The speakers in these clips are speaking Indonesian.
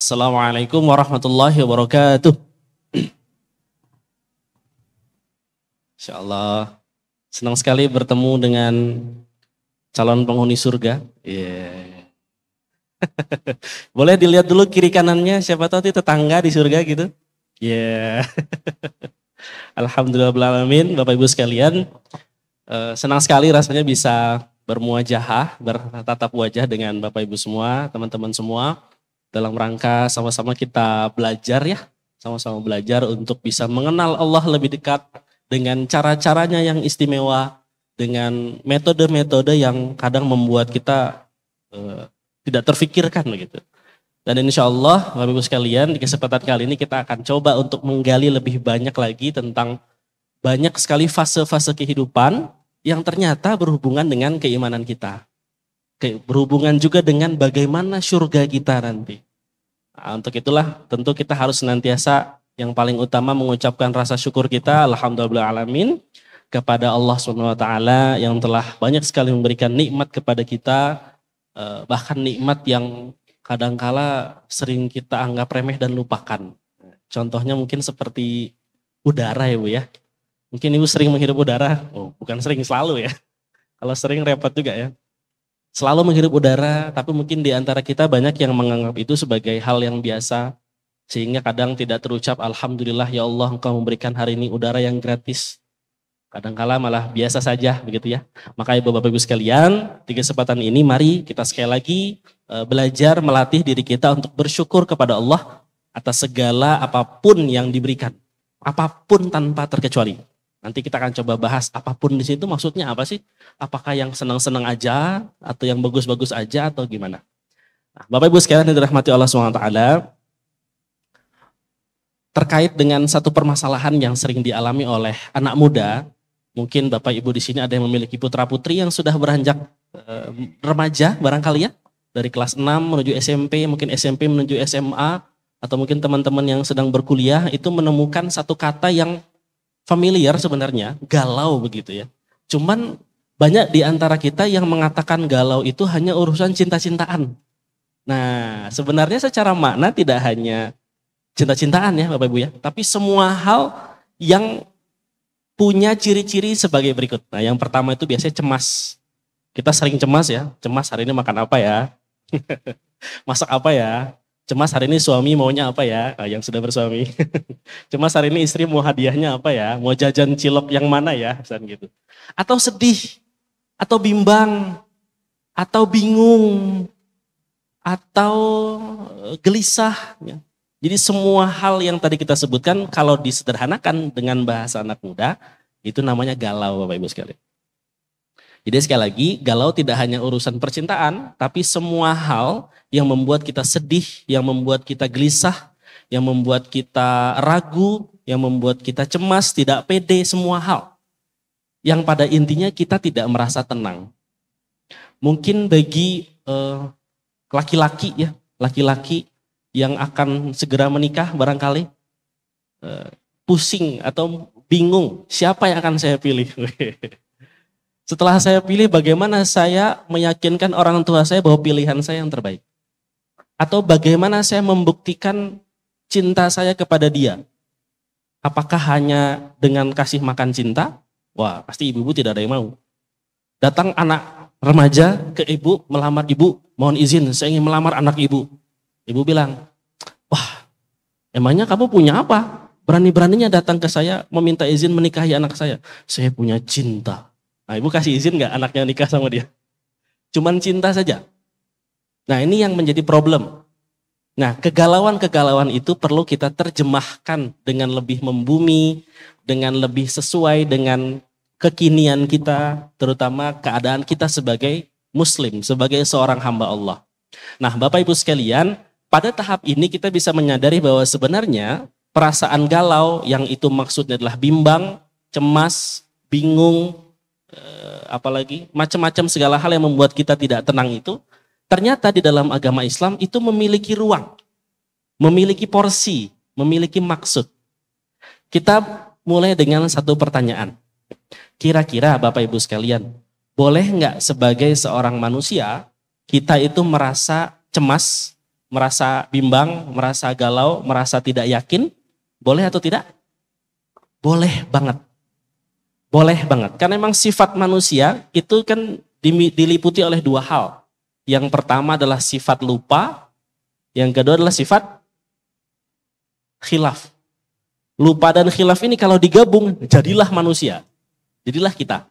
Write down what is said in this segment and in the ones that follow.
Assalamualaikum warahmatullahi wabarakatuh. Insyaallah senang sekali bertemu dengan calon penghuni surga. Yeah. Boleh dilihat dulu kiri kanannya, siapa tahu itu tetangga di surga gitu. Yeah. Alhamdulillahirrahmanirrahim, Bapak Ibu sekalian. Senang sekali rasanya bisa bermuajahah, bertatap wajah dengan Bapak Ibu semua, teman-teman semua. Dalam rangka sama-sama kita belajar ya, sama-sama belajar untuk bisa mengenal Allah lebih dekat dengan cara-caranya yang istimewa, dengan metode-metode yang kadang membuat kita tidak terfikirkan begitu. Dan insya Allah Bapak Ibu sekalian, di kesempatan kali ini kita akan coba untuk menggali lebih banyak lagi tentang banyak sekali fase-fase kehidupan yang ternyata berhubungan dengan keimanan kita. Berhubungan juga dengan bagaimana surga kita nanti. Nah, untuk itulah tentu kita harus senantiasa yang paling utama mengucapkan rasa syukur kita alhamdulillahirrahmanirrahim kepada Allah SWT yang telah banyak sekali memberikan nikmat kepada kita, bahkan nikmat yang kadangkala sering kita anggap remeh dan lupakan. Contohnya mungkin seperti udara ya Bu ya. Mungkin Ibu sering menghirup udara, bukan sering, selalu ya. Kalau sering repot juga ya. Selalu menghirup udara, tapi mungkin di antara kita banyak yang menganggap itu sebagai hal yang biasa, sehingga kadang tidak terucap, Alhamdulillah ya Allah Engkau memberikan hari ini udara yang gratis. Kadangkala malah biasa saja begitu ya. Maka Bapak Ibu sekalian, di kesempatan ini mari kita sekali lagi belajar melatih diri kita untuk bersyukur kepada Allah atas segala apapun yang diberikan. Apapun tanpa terkecuali. Nanti kita akan coba bahas apapun di situ maksudnya apa sih? Apakah yang senang-senang aja atau yang bagus-bagus aja atau gimana? Nah, Bapak Ibu sekalian yang dirahmati Allah SWT, terkait dengan satu permasalahan yang sering dialami oleh anak muda, mungkin Bapak Ibu di sini ada yang memiliki putra-putri yang sudah beranjak remaja barangkali ya, dari kelas 6 menuju SMP, mungkin SMP menuju SMA, atau mungkin teman-teman yang sedang berkuliah itu menemukan satu kata yang familiar sebenarnya, galau begitu ya. Cuman banyak di antara kita yang mengatakan galau itu hanya urusan cinta-cintaan. Nah, sebenarnya secara makna tidak hanya cinta-cintaan ya Bapak Ibu ya, tapi semua hal yang punya ciri-ciri sebagai berikut. Nah, yang pertama itu biasanya cemas. Kita sering cemas ya, cemas hari ini makan apa ya? Masak apa ya? Cemas hari ini suami maunya apa ya, yang sudah bersuami. Cemas hari ini istri mau hadiahnya apa ya, mau jajan cilok yang mana ya, misalnya gitu. Atau sedih, atau bimbang, atau bingung, atau gelisah. Ya. Jadi semua hal yang tadi kita sebutkan kalau disederhanakan dengan bahasa anak muda, itu namanya galau Bapak Ibu sekalian. Jadi sekali lagi, galau tidak hanya urusan percintaan, tapi semua hal yang membuat kita sedih, yang membuat kita gelisah, yang membuat kita ragu, yang membuat kita cemas, tidak pede, semua hal. Yang pada intinya kita tidak merasa tenang. Mungkin bagi laki-laki ya, laki-laki yang akan segera menikah barangkali, pusing atau bingung, siapa yang akan saya pilih? Setelah saya pilih, bagaimana saya meyakinkan orang tua saya bahwa pilihan saya yang terbaik? Atau bagaimana saya membuktikan cinta saya kepada dia? Apakah hanya dengan kasih makan cinta? Wah, pasti ibu-ibu tidak ada yang mau. Datang anak remaja ke ibu, melamar ibu, mohon izin, saya ingin melamar anak ibu. Ibu bilang, wah, emangnya kamu punya apa? Berani-beraninya datang ke saya, meminta izin menikahi anak saya. Saya punya cinta. Nah, ibu kasih izin gak anaknya nikah sama dia? Cuman cinta saja. Nah, ini yang menjadi problem. Nah, kegalauan-kegalauan itu perlu kita terjemahkan dengan lebih membumi, dengan lebih sesuai dengan kekinian kita, terutama keadaan kita sebagai muslim, sebagai seorang hamba Allah. Nah, Bapak Ibu sekalian, pada tahap ini kita bisa menyadari bahwa sebenarnya perasaan galau yang itu maksudnya adalah bimbang, cemas, bingung, apalagi macam-macam segala hal yang membuat kita tidak tenang itu, ternyata di dalam agama Islam itu memiliki ruang, memiliki porsi, memiliki maksud. Kita mulai dengan satu pertanyaan. Kira-kira Bapak Ibu sekalian, boleh nggak sebagai seorang manusia kita itu merasa cemas, merasa bimbang, merasa galau, merasa tidak yakin? Boleh atau tidak? Boleh banget. Boleh banget. Karena memang sifat manusia itu kan diliputi oleh dua hal. Yang pertama adalah sifat lupa, yang kedua adalah sifat khilaf. Lupa dan khilaf ini kalau digabung, jadilah manusia. Jadilah kita.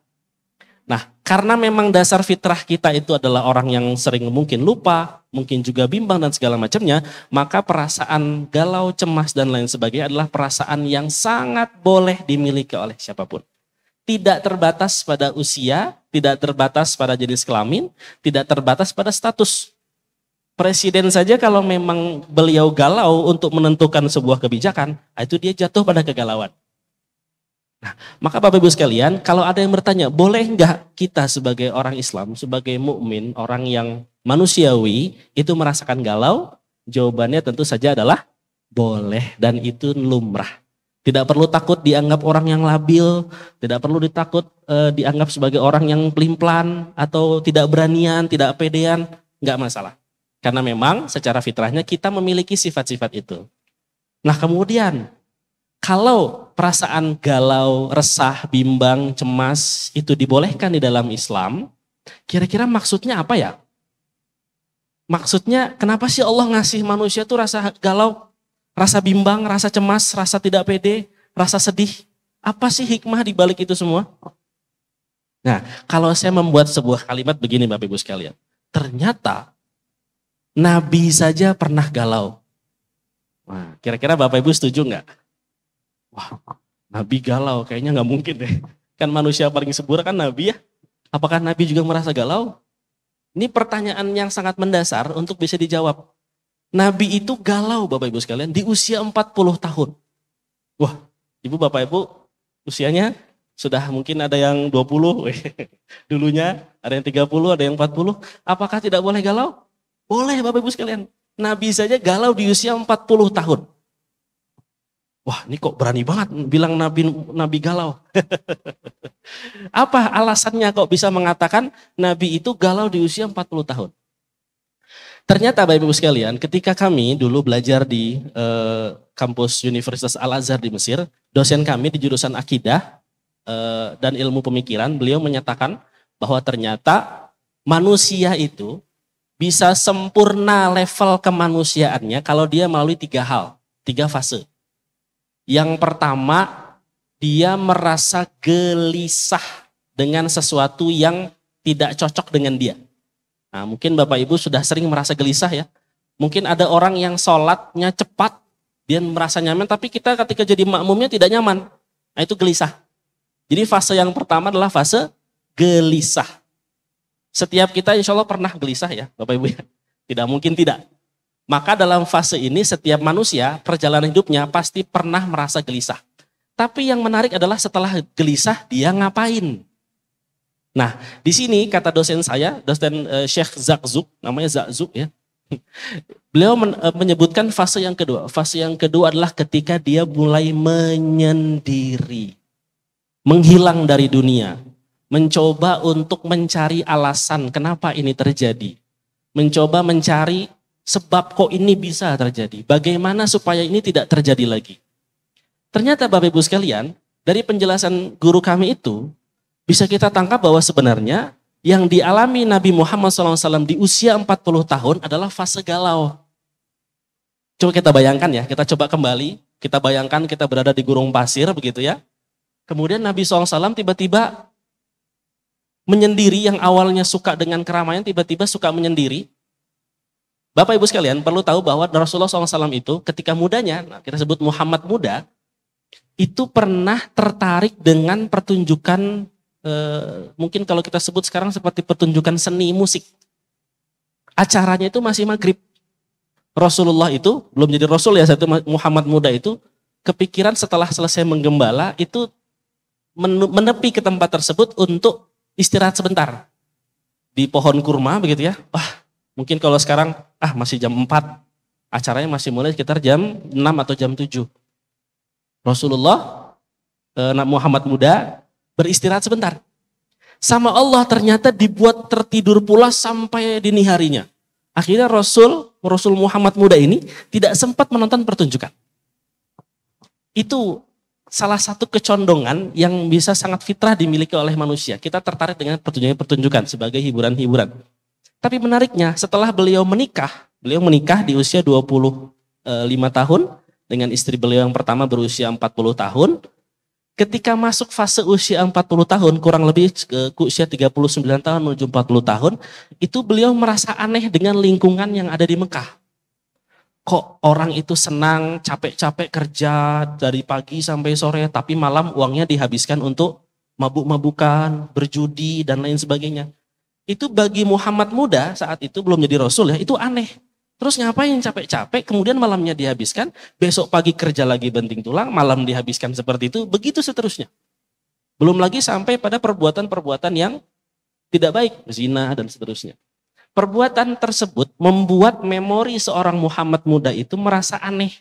Nah, karena memang dasar fitrah kita itu adalah orang yang sering mungkin lupa, mungkin juga bimbang dan segala macamnya, maka perasaan galau, cemas dan lain sebagainya adalah perasaan yang sangat boleh dimiliki oleh siapapun. Tidak terbatas pada usia, tidak terbatas pada jenis kelamin, tidak terbatas pada status. Presiden saja kalau memang beliau galau untuk menentukan sebuah kebijakan, itu dia jatuh pada kegalauan. Nah, maka Bapak Ibu sekalian, kalau ada yang bertanya, boleh nggak kita sebagai orang Islam, sebagai mukmin, orang yang manusiawi, itu merasakan galau? Jawabannya tentu saja adalah boleh, dan itu lumrah. Tidak perlu takut dianggap orang yang labil, tidak perlu dianggap sebagai orang yang pelin-pelan, atau tidak beranian, tidak pedean, nggak masalah. Karena memang secara fitrahnya kita memiliki sifat-sifat itu. Nah kemudian, kalau perasaan galau, resah, bimbang, cemas itu dibolehkan di dalam Islam, kira-kira maksudnya apa ya? Maksudnya kenapa sih Allah ngasih manusia tuh rasa galau, rasa bimbang, rasa cemas, rasa tidak pede, rasa sedih? Apa sih hikmah di balik itu semua? Nah, kalau saya membuat sebuah kalimat begini Bapak Ibu sekalian, ternyata Nabi saja pernah galau. Nah, kira-kira Bapak Ibu setuju nggak? Wah, Nabi galau, kayaknya nggak mungkin deh. Kan manusia paling sempurna kan Nabi ya. Apakah Nabi juga merasa galau? Ini pertanyaan yang sangat mendasar untuk bisa dijawab. Nabi itu galau Bapak Ibu sekalian di usia 40 tahun. Wah, Ibu Bapak Ibu usianya sudah mungkin ada yang 20, dulunya ada yang 30, ada yang 40. Apakah tidak boleh galau? Boleh Bapak Ibu sekalian. Nabi saja galau di usia 40 tahun. Wah, ini kok berani banget bilang Nabi galau. Apa alasannya kok bisa mengatakan Nabi itu galau di usia 40 tahun? Ternyata Bapak Ibu sekalian, ketika kami dulu belajar di kampus Universitas Al-Azhar di Mesir, dosen kami di jurusan akidah dan ilmu pemikiran, beliau menyatakan bahwa ternyata manusia itu bisa sempurna level kemanusiaannya kalau dia melalui 3 hal, 3 fase. Yang pertama, dia merasa gelisah dengan sesuatu yang tidak cocok dengan dia. Nah, mungkin Bapak Ibu sudah sering merasa gelisah ya. Mungkin ada orang yang sholatnya cepat, dia merasa nyaman, tapi kita ketika jadi makmumnya tidak nyaman. Nah itu gelisah. Jadi fase yang pertama adalah fase gelisah. Setiap kita insya Allah pernah gelisah ya Bapak Ibu ya. Tidak mungkin tidak. Maka dalam fase ini setiap manusia perjalanan hidupnya pasti pernah merasa gelisah. Tapi yang menarik adalah setelah gelisah dia ngapain? Nah di sini kata dosen saya, dosen Syekh Zakzuk, namanya Zakzuk ya. Beliau menyebutkan fase yang kedua. Fase yang kedua adalah ketika dia mulai menyendiri. Menghilang dari dunia. Mencoba untuk mencari alasan kenapa ini terjadi. Mencoba mencari sebab kok ini bisa terjadi. Bagaimana supaya ini tidak terjadi lagi. Ternyata Bapak Ibu sekalian, dari penjelasan guru kami itu, bisa kita tangkap bahwa sebenarnya yang dialami Nabi Muhammad SAW di usia 40 tahun adalah fase galau. Coba kita bayangkan ya, kita coba kembali, kita bayangkan kita berada di gurun pasir begitu ya. Kemudian Nabi SAW tiba-tiba menyendiri, yang awalnya suka dengan keramaian tiba-tiba suka menyendiri. Bapak Ibu sekalian perlu tahu bahwa Rasulullah SAW itu ketika mudanya, kita sebut Muhammad muda, itu pernah tertarik dengan pertunjukan, mungkin kalau kita sebut sekarang seperti pertunjukan seni musik. Acaranya itu masih maghrib. Rasulullah itu, belum jadi Rasul ya, satu Muhammad muda itu, kepikiran setelah selesai menggembala, itu menepi ke tempat tersebut untuk istirahat sebentar. Di pohon kurma begitu ya, wah mungkin kalau sekarang, masih jam 4, acaranya masih mulai sekitar jam 6 atau jam 7. Rasulullah, Muhammad muda, beristirahat sebentar. Sama Allah ternyata dibuat tertidur pula sampai dini harinya. Akhirnya Rasul Muhammad muda ini tidak sempat menonton pertunjukan. Itu salah satu kecondongan yang bisa sangat fitrah dimiliki oleh manusia. Kita tertarik dengan pertunjukan sebagai hiburan-hiburan. Tapi menariknya setelah beliau menikah di usia 25 tahun dengan istri beliau yang pertama berusia 40 tahun. Ketika masuk fase usia 40 tahun, kurang lebih ke usia 39 tahun menuju 40 tahun, itu beliau merasa aneh dengan lingkungan yang ada di Mekah. Kok orang itu senang, capek-capek kerja dari pagi sampai sore, tapi malam uangnya dihabiskan untuk mabuk-mabukan, berjudi, dan lain sebagainya. Itu bagi Muhammad muda saat itu, belum jadi Rasul ya, itu aneh. Terus ngapain capek-capek, kemudian malamnya dihabiskan, besok pagi kerja lagi banting tulang, malam dihabiskan seperti itu, begitu seterusnya. Belum lagi sampai pada perbuatan-perbuatan yang tidak baik, zina dan seterusnya. Perbuatan tersebut membuat memori seorang Muhammad muda itu merasa aneh.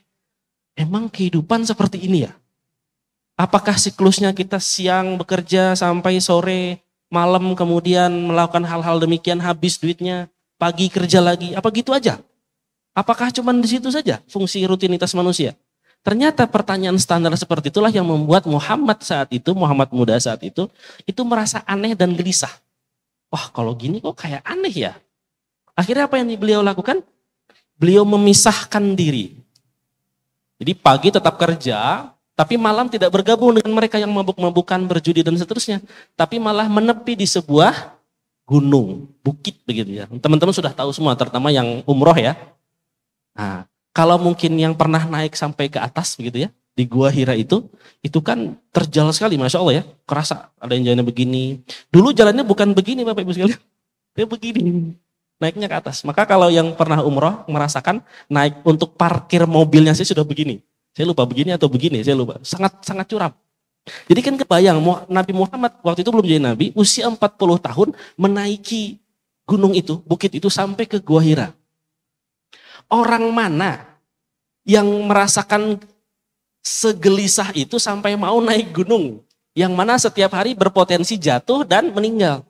Emang kehidupan seperti ini ya? Apakah siklusnya kita siang bekerja sampai sore, malam kemudian melakukan hal-hal demikian, habis duitnya, pagi kerja lagi, apa gitu aja? Apakah cuma di situ saja fungsi rutinitas manusia? Ternyata pertanyaan standar seperti itulah yang membuat Muhammad muda saat itu merasa aneh dan gelisah. Wah, kalau gini kok kayak aneh ya? Akhirnya apa yang beliau lakukan? Beliau memisahkan diri. Jadi pagi tetap kerja, tapi malam tidak bergabung dengan mereka yang mabuk-mabukan, berjudi dan seterusnya. Tapi malah menepi di sebuah gunung, bukit begitu ya. Teman-teman sudah tahu semua, terutama yang umroh ya. Nah, kalau mungkin yang pernah naik sampai ke atas begitu ya, di Gua Hira itu kan terjal sekali, Masya Allah ya. Kerasa ada yang jalannya begini. Dulu jalannya bukan begini Bapak Ibu sekalian. Dia begini, naiknya ke atas. Maka kalau yang pernah umroh merasakan naik untuk parkir mobilnya saya sudah begini. Saya lupa begini atau begini, saya lupa. Sangat curam. Jadi kan kebayang Nabi Muhammad waktu itu belum jadi Nabi, usia 40 tahun menaiki gunung itu, bukit itu sampai ke Gua Hira. Orang mana yang merasakan segelisah itu sampai mau naik gunung, yang mana setiap hari berpotensi jatuh dan meninggal.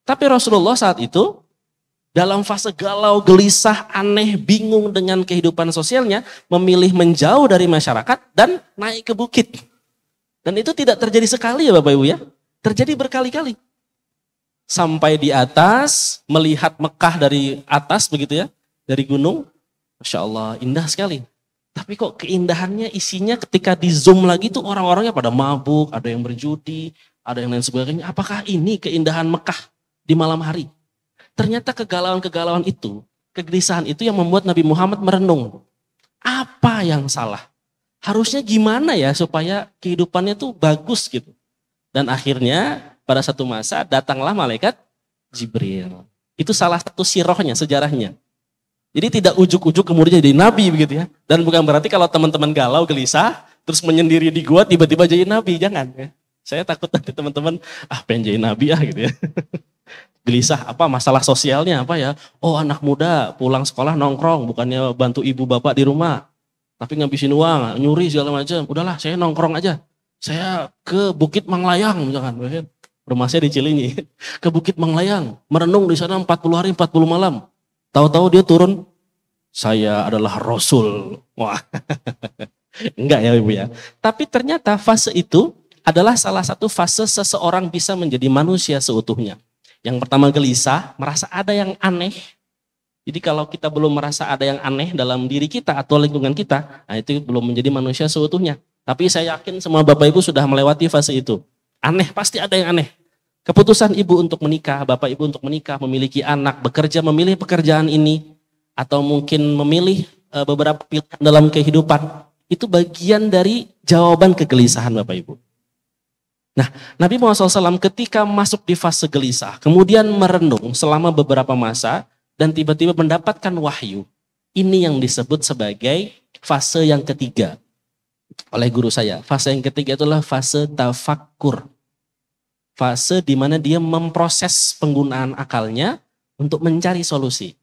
Tapi Rasulullah saat itu dalam fase galau, gelisah, aneh, bingung dengan kehidupan sosialnya, memilih menjauh dari masyarakat dan naik ke bukit. Dan itu tidak terjadi sekali ya Bapak Ibu ya, terjadi berkali-kali. Sampai di atas, melihat Mekah dari atas begitu ya, dari gunung, Masya Allah indah sekali. Tapi kok keindahannya isinya ketika di zoom lagi tuh orang-orangnya pada mabuk, ada yang berjudi, ada yang lain sebagainya. Apakah ini keindahan Mekah di malam hari? Ternyata kegalauan-kegalauan itu, kegelisahan itu yang membuat Nabi Muhammad merenung. Apa yang salah? Harusnya gimana ya supaya kehidupannya tuh bagus gitu. Dan akhirnya pada satu masa datanglah malaikat Jibril. Itu salah satu sirohnya, sejarahnya. Jadi tidak ujuk-ujuk kemudian jadi nabi begitu ya. Dan bukan berarti kalau teman-teman galau, gelisah, terus menyendiri di gua tiba-tiba jadi nabi, jangan ya. Saya takut nanti teman-teman, pengen jadi nabi gitu ya. Gelisah, apa masalah sosialnya apa ya. Oh anak muda pulang sekolah nongkrong, bukannya bantu ibu bapak di rumah. Tapi ngabisin uang, nyuri segala macam. Udahlah saya nongkrong aja. Saya ke Bukit Manglayang misalkan. Rumah saya di Cilinyi. Ke Bukit Manglayang, merenung di sana 40 hari 40 malam. Tahu-tahu dia turun, saya adalah Rasul. Wah, enggak ya Ibu ya. Tapi ternyata fase itu adalah salah satu fase seseorang bisa menjadi manusia seutuhnya. Yang pertama gelisah, merasa ada yang aneh. Jadi kalau kita belum merasa ada yang aneh dalam diri kita atau lingkungan kita, nah itu belum menjadi manusia seutuhnya. Tapi saya yakin semua Bapak Ibu sudah melewati fase itu. Aneh, pasti ada yang aneh. Keputusan ibu untuk menikah, bapak ibu untuk menikah, memiliki anak, bekerja, memilih pekerjaan ini, atau mungkin memilih beberapa pilihan dalam kehidupan, itu bagian dari jawaban kegelisahan Bapak Ibu. Nah, Nabi Muhammad SAW ketika masuk di fase gelisah, kemudian merenung selama beberapa masa, dan tiba-tiba mendapatkan wahyu. Ini yang disebut sebagai fase yang ketiga oleh guru saya. Fase yang ketiga itulah fase tafakkur. Fase di mana dia memproses penggunaan akalnya untuk mencari solusi.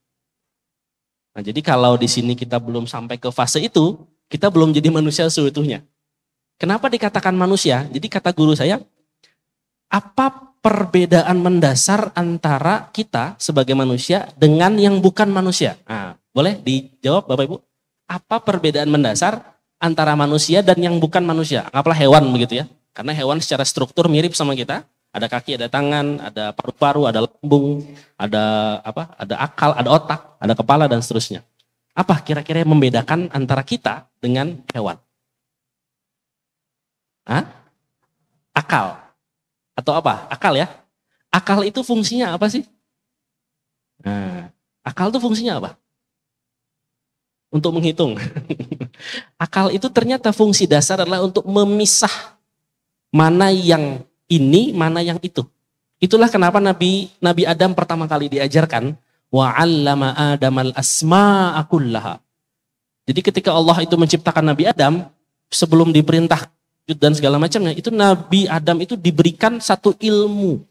Nah, jadi kalau di sini kita belum sampai ke fase itu, kita belum jadi manusia seutuhnya. Kenapa dikatakan manusia? Jadi kata guru saya, perbedaan mendasar antara kita sebagai manusia dengan yang bukan manusia? Nah, boleh dijawab Bapak Ibu? Apa perbedaan mendasar antara manusia dan yang bukan manusia? Anggaplah hewan begitu ya. Karena hewan secara struktur mirip sama kita. Ada kaki, ada tangan, ada paru-paru, ada lambung, ada apa? Ada akal, ada otak, ada kepala dan seterusnya. Apa kira-kira yang membedakan antara kita dengan hewan? Hah? Akal. Atau apa? Akal ya. Akal itu fungsinya apa sih? Nah, akal itu fungsinya apa? Untuk menghitung. Akal itu ternyata fungsi dasar adalah untuk memisah mana yang ini, mana yang itu. Itulah kenapa Nabi Adam pertama kali diajarkan wa 'allama Adamal asma'a kullaha. Jadi ketika Allah itu menciptakan Nabi Adam, sebelum diperintah dan segala macamnya, itu Nabi Adam itu diberikan satu ilmu.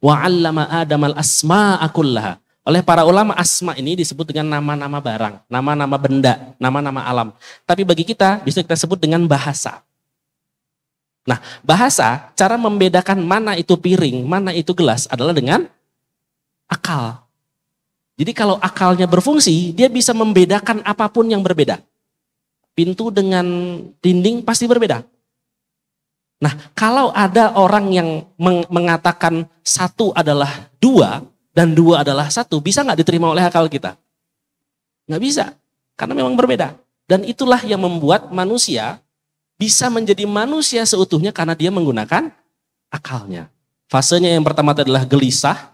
Wa 'allama Adamal asma'a kullaha. Oleh para ulama, asma ini disebut dengan nama-nama barang, nama-nama benda, nama-nama alam. Tapi bagi kita bisa kita sebut dengan bahasa. Nah, bahasa, cara membedakan mana itu piring, mana itu gelas adalah dengan akal. Jadi kalau akalnya berfungsi, dia bisa membedakan apapun yang berbeda. Pintu dengan dinding pasti berbeda. Nah, kalau ada orang yang mengatakan satu adalah dua, dan dua adalah satu, bisa nggak diterima oleh akal kita? Nggak bisa, karena memang berbeda. Dan itulah yang membuat manusia bisa menjadi manusia seutuhnya karena dia menggunakan akalnya. Fasenya yang pertama adalah gelisah,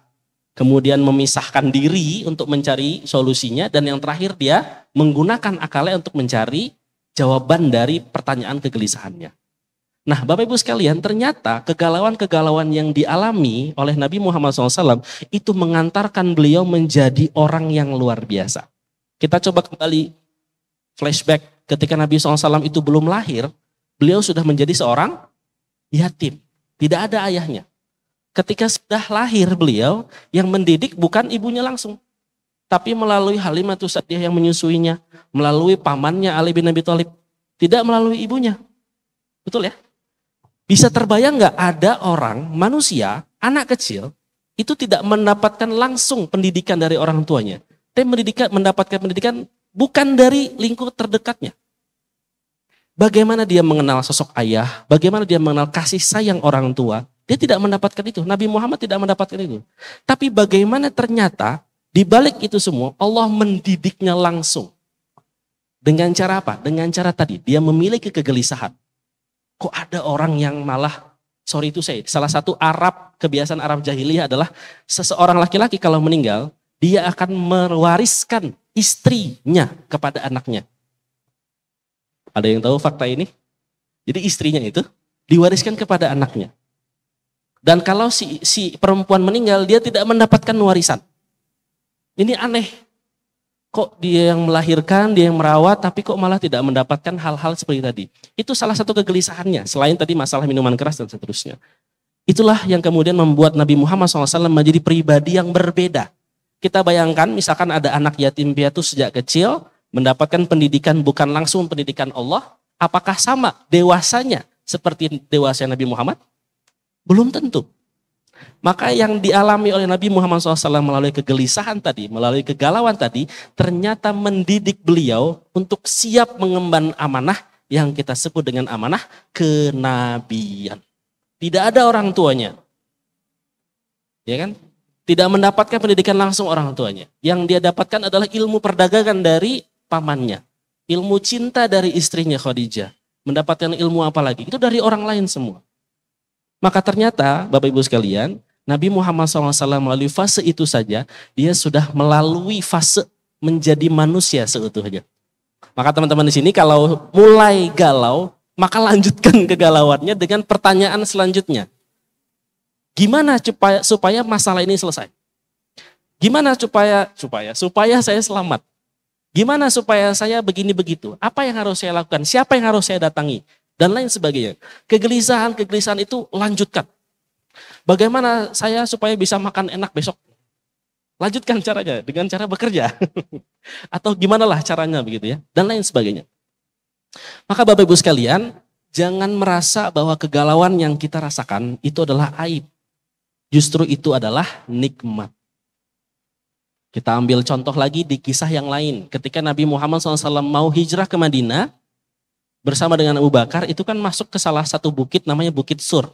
kemudian memisahkan diri untuk mencari solusinya, dan yang terakhir dia menggunakan akalnya untuk mencari jawaban dari pertanyaan kegelisahannya. Nah, Bapak Ibu sekalian, ternyata kegalauan-kegalauan yang dialami oleh Nabi Muhammad SAW itu mengantarkan beliau menjadi orang yang luar biasa. Kita coba kembali flashback ketika Nabi SAW itu belum lahir, beliau sudah menjadi seorang yatim, tidak ada ayahnya. Ketika sudah lahir beliau, yang mendidik bukan ibunya langsung, tapi melalui Halimatus Sa'diyah yang menyusuinya, melalui pamannya Ali bin Abi Thalib, tidak melalui ibunya. Betul ya? Bisa terbayang nggak ada orang, manusia, anak kecil, itu tidak mendapatkan langsung pendidikan dari orang tuanya. Tapi mendapatkan pendidikan bukan dari lingkup terdekatnya. Bagaimana dia mengenal sosok ayah, bagaimana dia mengenal kasih sayang orang tua, dia tidak mendapatkan itu. Nabi Muhammad tidak mendapatkan itu. Tapi bagaimana ternyata di balik itu semua Allah mendidiknya langsung. Dengan cara apa? Dengan cara tadi, dia memiliki kegelisahan. Kok ada orang yang malah, salah satu kebiasaan Arab jahiliyah adalah seseorang laki-laki kalau meninggal, dia akan mewariskan istrinya kepada anaknya. Ada yang tahu fakta ini? Jadi istrinya itu diwariskan kepada anaknya. Dan kalau si perempuan meninggal, dia tidak mendapatkan warisan. Ini aneh. Kok dia yang melahirkan, dia yang merawat, tapi kok malah tidak mendapatkan hal-hal seperti tadi. Itu salah satu kegelisahannya, selain tadi masalah minuman keras dan seterusnya. Itulah yang kemudian membuat Nabi Muhammad SAW menjadi pribadi yang berbeda. Kita bayangkan misalkan ada anak yatim piatu sejak kecil, mendapatkan pendidikan bukan langsung pendidikan Allah, apakah sama dewasanya seperti dewasa Nabi Muhammad? Belum tentu. Maka yang dialami oleh Nabi Muhammad SAW melalui kegelisahan tadi, melalui kegalauan tadi, ternyata mendidik beliau untuk siap mengemban amanah yang kita sebut dengan amanah kenabian. Tidak ada orang tuanya. Ya kan? Tidak mendapatkan pendidikan langsung orang tuanya. Yang dia dapatkan adalah ilmu perdagangan dari pamannya. Ilmu cinta dari istrinya Khadijah. Mendapatkan ilmu apa lagi? Itu dari orang lain semua. Maka ternyata Bapak Ibu sekalian, Nabi Muhammad SAW melalui fase itu saja, dia sudah melalui fase menjadi manusia seutuhnya. Maka teman-teman di sini kalau mulai galau, maka lanjutkan kegalauannya dengan pertanyaan selanjutnya. Gimana supaya masalah ini selesai? Gimana supaya saya selamat? Gimana supaya saya begini begitu? Apa yang harus saya lakukan? Siapa yang harus saya datangi? Dan lain sebagainya. Kegelisahan itu lanjutkan. Bagaimana saya supaya bisa makan enak besok? Lanjutkan caranya dengan cara bekerja. Atau gimana lah caranya begitu ya. Dan lain sebagainya. Maka Bapak Ibu sekalian, jangan merasa bahwa kegalauan yang kita rasakan itu adalah aib. justru itu adalah nikmat. Kita ambil contoh lagi di kisah yang lain. Ketika Nabi Muhammad SAW mau hijrah ke Madinah bersama dengan Abu Bakar, itu kan masuk ke salah satu bukit namanya Bukit Sur.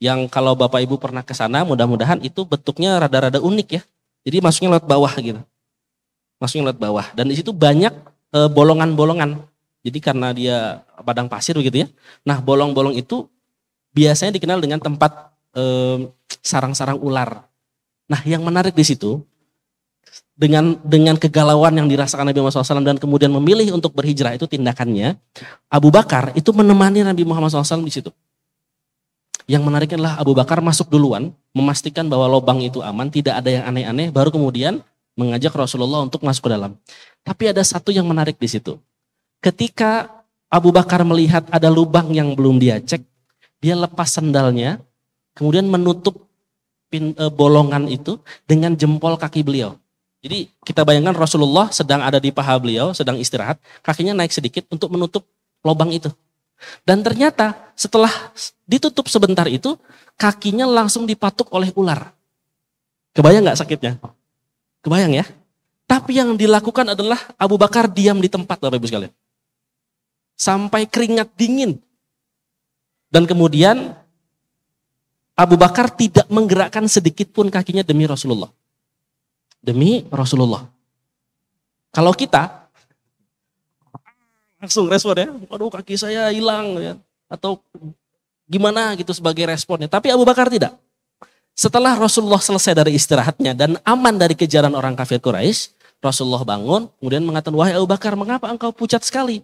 Yang kalau Bapak Ibu pernah ke sana, mudah-mudahan itu bentuknya rada-rada unik ya. Jadi masuknya lewat bawah gitu. Masuknya lewat bawah. Dan di situ banyak bolongan-bolongan. Jadi karena dia padang pasir begitu ya. Nah, bolong-bolong itu biasanya dikenal dengan tempat sarang-sarang ular. Nah, yang menarik di situ, dengan kegalauan yang dirasakan Nabi Muhammad SAW dan kemudian memilih untuk berhijrah, itu tindakannya Abu Bakar itu menemani Nabi Muhammad SAW di situ. Yang menariknya adalah Abu Bakar masuk duluan, memastikan bahwa lubang itu aman, tidak ada yang aneh-aneh, baru kemudian mengajak Rasulullah untuk masuk ke dalam. Tapi ada satu yang menarik di situ. Ketika Abu Bakar melihat ada lubang yang belum dia cek, dia lepas sandalnya, kemudian menutup bolongan itu dengan jempol kaki beliau. Jadi kita bayangkan Rasulullah sedang ada di paha beliau, sedang istirahat, kakinya naik sedikit untuk menutup lubang itu. Dan ternyata setelah ditutup sebentar itu, kakinya langsung dipatuk oleh ular. Kebayang gak sakitnya? Kebayang ya? Tapi yang dilakukan adalah Abu Bakar diam di tempat, Bapak Ibu sekalian. Sampai keringat dingin. Dan kemudian Abu Bakar tidak menggerakkan sedikit pun kakinya demi Rasulullah. Demi Rasulullah. Kalau kita langsung respon ya, waduh kaki saya hilang ya, atau gimana gitu sebagai responnya. Tapi Abu Bakar tidak. Setelah Rasulullah selesai dari istirahatnya dan aman dari kejaran orang kafir Quraisy, Rasulullah bangun kemudian mengatakan, wahai Abu Bakar, mengapa engkau pucat sekali?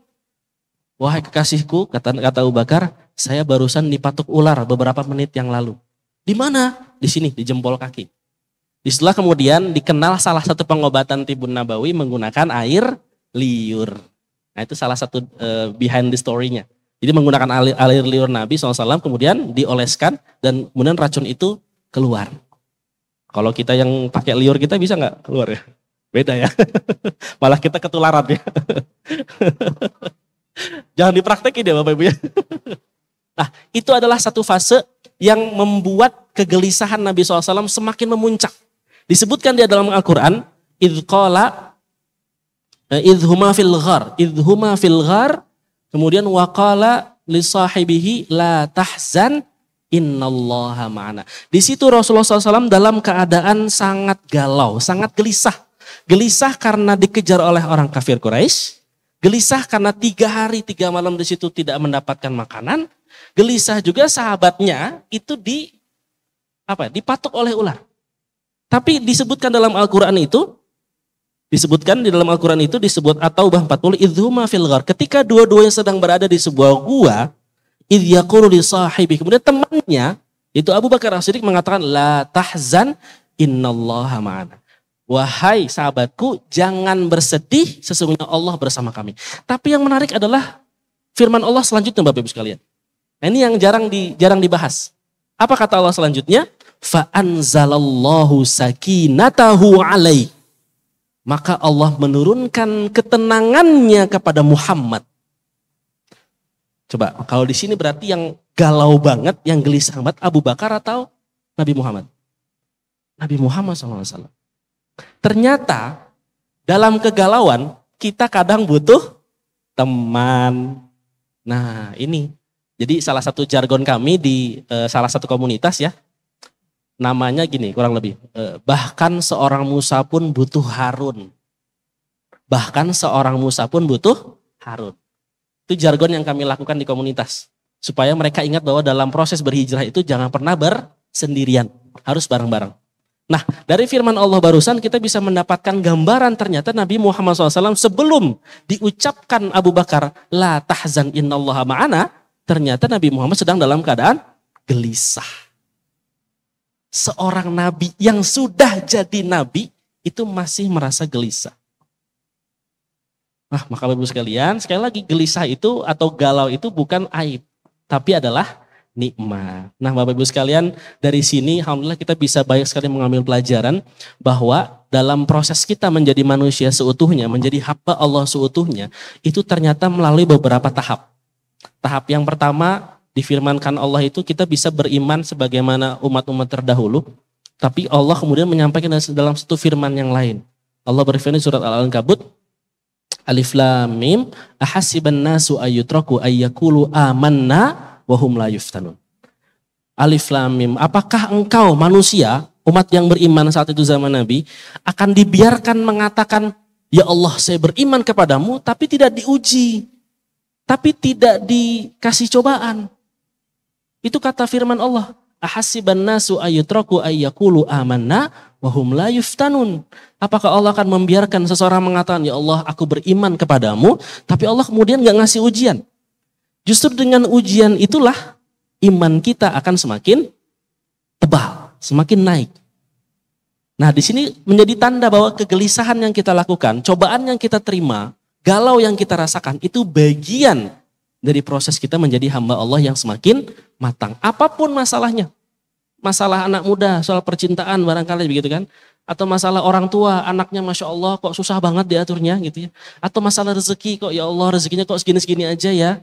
Wahai kekasihku, kata Abu Bakar, saya barusan dipatuk ular beberapa menit yang lalu. Di mana? Di sini, di jempol kaki. Setelah kemudian dikenal salah satu pengobatan Tibun Nabawi menggunakan air liur. Nah itu salah satu behind the story-nya. Jadi menggunakan air liur Nabi SAW kemudian dioleskan dan kemudian racun itu keluar. Kalau kita yang pakai liur kita bisa nggak keluar ya? Beda ya. Malah kita ketularan ya. Jangan dipraktekin ya Bapak Ibu ya. Nah itu adalah satu fase yang membuat kegelisahan Nabi SAW semakin memuncak. Disebutkan di dalam Al-Quran, idhuma fil ghar, kemudian waqala li sahibihi la tahzan innallaha ma'ana. Di situ Rasulullah SAW dalam keadaan sangat galau, sangat gelisah. Gelisah karena dikejar oleh orang kafir Quraisy, gelisah karena 3 hari 3 malam di situ tidak mendapatkan makanan, gelisah juga sahabatnya itu dipatuk oleh ular. Tapi disebutkan dalam Al-Quran itu, disebut At-Taubah 40, idhuma fil ghar. Ketika dua-duanya sedang berada di sebuah gua, idh yaqulu li sahibi, kemudian temannya, itu Abu Bakar As-Siddiq mengatakan, la tahzan innallaha ma'ana. Wahai sahabatku, jangan bersedih, sesungguhnya Allah bersama kami. Tapi yang menarik adalah firman Allah selanjutnya Bapak Ibu sekalian. Nah, ini yang jarang dibahas. Apa kata Allah selanjutnya? Fa anzalallahu sakinatahu alaih. Maka Allah menurunkan ketenangannya kepada Muhammad. Coba, kalau di sini berarti yang galau banget, yang gelisah banget Abu Bakar atau Nabi Muhammad? Nabi Muhammad SAW. Ternyata dalam kegalauan kita kadang butuh teman. Nah ini, jadi salah satu jargon kami di salah satu komunitas ya, namanya gini kurang lebih, bahkan seorang Musa pun butuh Harun. Bahkan seorang Musa pun butuh Harun. Itu jargon yang kami lakukan di komunitas. Supaya mereka ingat bahwa dalam proses berhijrah itu jangan pernah bersendirian. Harus bareng-bareng. Nah dari firman Allah barusan kita bisa mendapatkan gambaran ternyata Nabi Muhammad SAW sebelum diucapkan Abu Bakar, la tahzan innallaha ma'ana, ternyata Nabi Muhammad sedang dalam keadaan gelisah. Seorang nabi yang sudah jadi nabi itu masih merasa gelisah. Nah, maka Bapak Ibu sekalian, sekali lagi gelisah itu atau galau itu bukan aib, tapi adalah nikmat. Nah, Bapak Ibu sekalian, dari sini alhamdulillah kita bisa banyak sekali mengambil pelajaran bahwa dalam proses kita menjadi manusia seutuhnya, menjadi hamba Allah seutuhnya, itu ternyata melalui beberapa tahap. Tahap yang pertama Difirmankan Allah itu kita bisa beriman sebagaimana umat-umat terdahulu, tapi Allah kemudian menyampaikan dalam satu firman yang lain. Allah berfirman di surat Al-Ankabut, Alif Lam Mim, ahasiban nasu ayyutraku ayyakulu amanna wa hum la yuftanun. Alif Lam Mim, apakah engkau manusia, umat yang beriman saat itu zaman Nabi, akan dibiarkan mengatakan, ya Allah saya beriman kepadamu, tapi tidak diuji, tapi tidak dikasih cobaan. Itu kata firman Allah. Ahasiban nasu ayyutraku ayyakulu amanna wa hum la yuftanun. Apakah Allah akan membiarkan seseorang mengatakan, ya Allah aku beriman kepadamu, tapi Allah kemudian gak ngasih ujian. Justru dengan ujian itulah iman kita akan semakin tebal, semakin naik. Nah di sini menjadi tanda bahwa kegelisahan yang kita lakukan, cobaan yang kita terima, galau yang kita rasakan, itu bagian dari proses kita menjadi hamba Allah yang semakin matang. Apapun masalahnya. Masalah anak muda, soal percintaan barangkali begitu kan. Atau masalah orang tua, anaknya Masya Allah kok susah banget diaturnya gitu ya. Atau masalah rezeki kok ya Allah rezekinya kok segini-segini aja ya.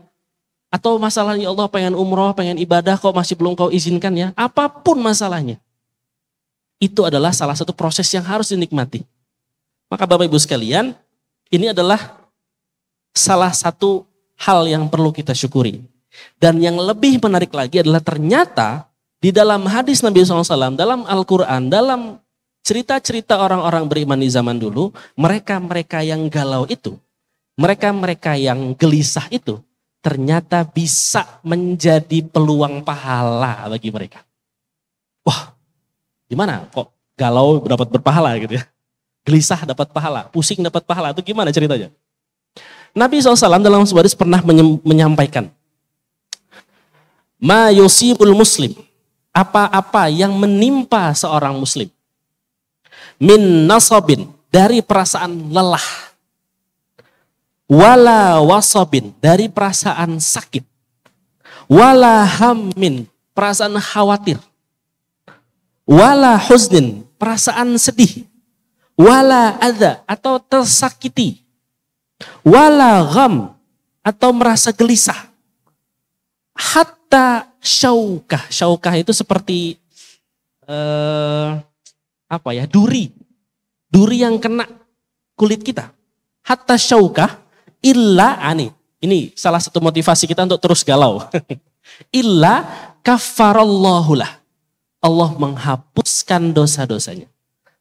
Atau masalah ya Allah pengen umroh, pengen ibadah kok masih belum kau izinkan ya. Apapun masalahnya. Itu adalah salah satu proses yang harus dinikmati. Maka Bapak Ibu sekalian, ini adalah salah satu hal yang perlu kita syukuri. Dan yang lebih menarik lagi adalah ternyata di dalam hadis Nabi SAW, dalam Al-Quran, dalam cerita-cerita orang-orang beriman di zaman dulu, mereka-mereka yang galau itu, mereka-mereka yang gelisah itu, ternyata bisa menjadi peluang pahala bagi mereka. Wah, gimana kok galau dapat berpahala gitu ya? Gelisah dapat pahala, pusing dapat pahala, itu gimana ceritanya? Nabi SAW dalam sebuah hadis pernah menyampaikan, ma yusibul muslim, apa-apa yang menimpa seorang muslim, min nasabin, dari perasaan lelah, wala wasabin, dari perasaan sakit, wala hammin, perasaan khawatir, wala huznin, perasaan sedih, wala adza, atau tersakiti, wala gham, atau merasa gelisah, hatta syaukah. Syaukah itu seperti duri yang kena kulit kita. Hatta syaukah illa ini salah satu motivasi kita untuk terus galau. Illa kafarallahu lah, Allah menghapuskan dosa-dosanya.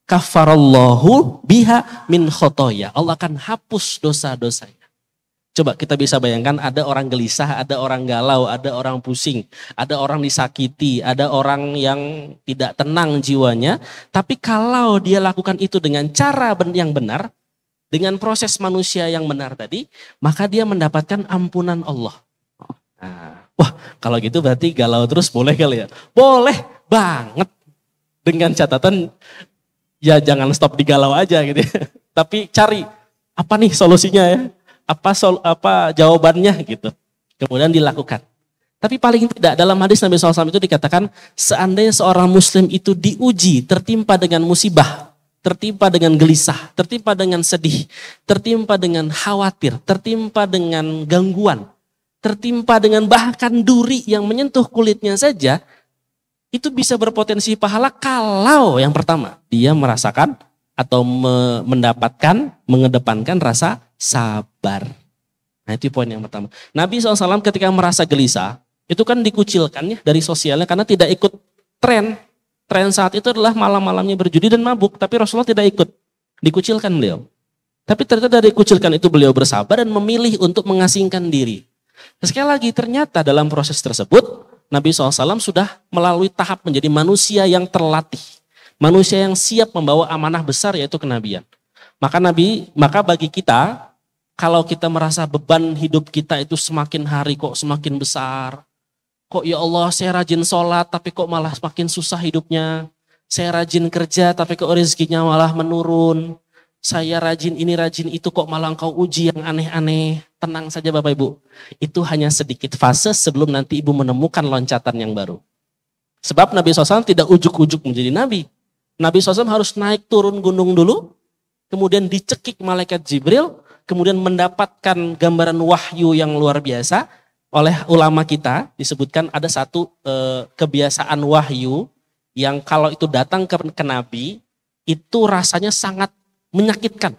Kafarallahu biha min khotoya, Allah akan hapus dosa-dosanya. Coba kita bisa bayangkan, ada orang gelisah, ada orang galau, ada orang pusing, ada orang disakiti, ada orang yang tidak tenang jiwanya. Tapi kalau dia lakukan itu dengan cara yang benar, dengan proses manusia yang benar tadi, maka dia mendapatkan ampunan Allah. Nah, wah kalau gitu berarti galau terus boleh kali ya? Boleh banget. Dengan catatan ya jangan stop di galau aja gitu ya. Tapi cari apa nih solusinya ya? Apa jawabannya gitu. Kemudian dilakukan. Tapi paling tidak dalam hadis Nabi SAW itu dikatakan, seandainya seorang muslim itu diuji, tertimpa dengan musibah, tertimpa dengan gelisah, tertimpa dengan sedih, tertimpa dengan khawatir, tertimpa dengan gangguan, tertimpa dengan bahkan duri yang menyentuh kulitnya saja, itu bisa berpotensi pahala kalau yang pertama, dia merasakan atau mendapatkan, mengedepankan rasa sabar. Nah itu poin yang pertama. Nabi SAW ketika merasa gelisah, itu kan dikucilkan ya dari sosialnya karena tidak ikut tren. Tren saat itu adalah malam-malamnya berjudi dan mabuk, tapi Rasulullah tidak ikut. Dikucilkan beliau. Tapi ternyata dari kucilkan itu beliau bersabar dan memilih untuk mengasingkan diri. Sekali lagi ternyata dalam proses tersebut, Nabi SAW sudah melalui tahap menjadi manusia yang terlatih. Manusia yang siap membawa amanah besar yaitu kenabian. Maka bagi kita, kalau kita merasa beban hidup kita itu semakin hari kok semakin besar. Kok ya Allah saya rajin sholat tapi kok malah semakin susah hidupnya. Saya rajin kerja tapi kok rezekinya malah menurun. Saya rajin ini rajin itu kok malah engkau uji yang aneh-aneh. Tenang saja Bapak Ibu. Itu hanya sedikit fase sebelum nanti Ibu menemukan loncatan yang baru. Sebab Nabi SAW tidak ujuk-ujuk menjadi Nabi. Nabi SAW harus naik turun gunung dulu, kemudian dicekik malaikat Jibril, kemudian mendapatkan gambaran wahyu yang luar biasa, oleh ulama kita disebutkan ada satu kebiasaan wahyu yang kalau itu datang ke Nabi itu rasanya sangat menyakitkan,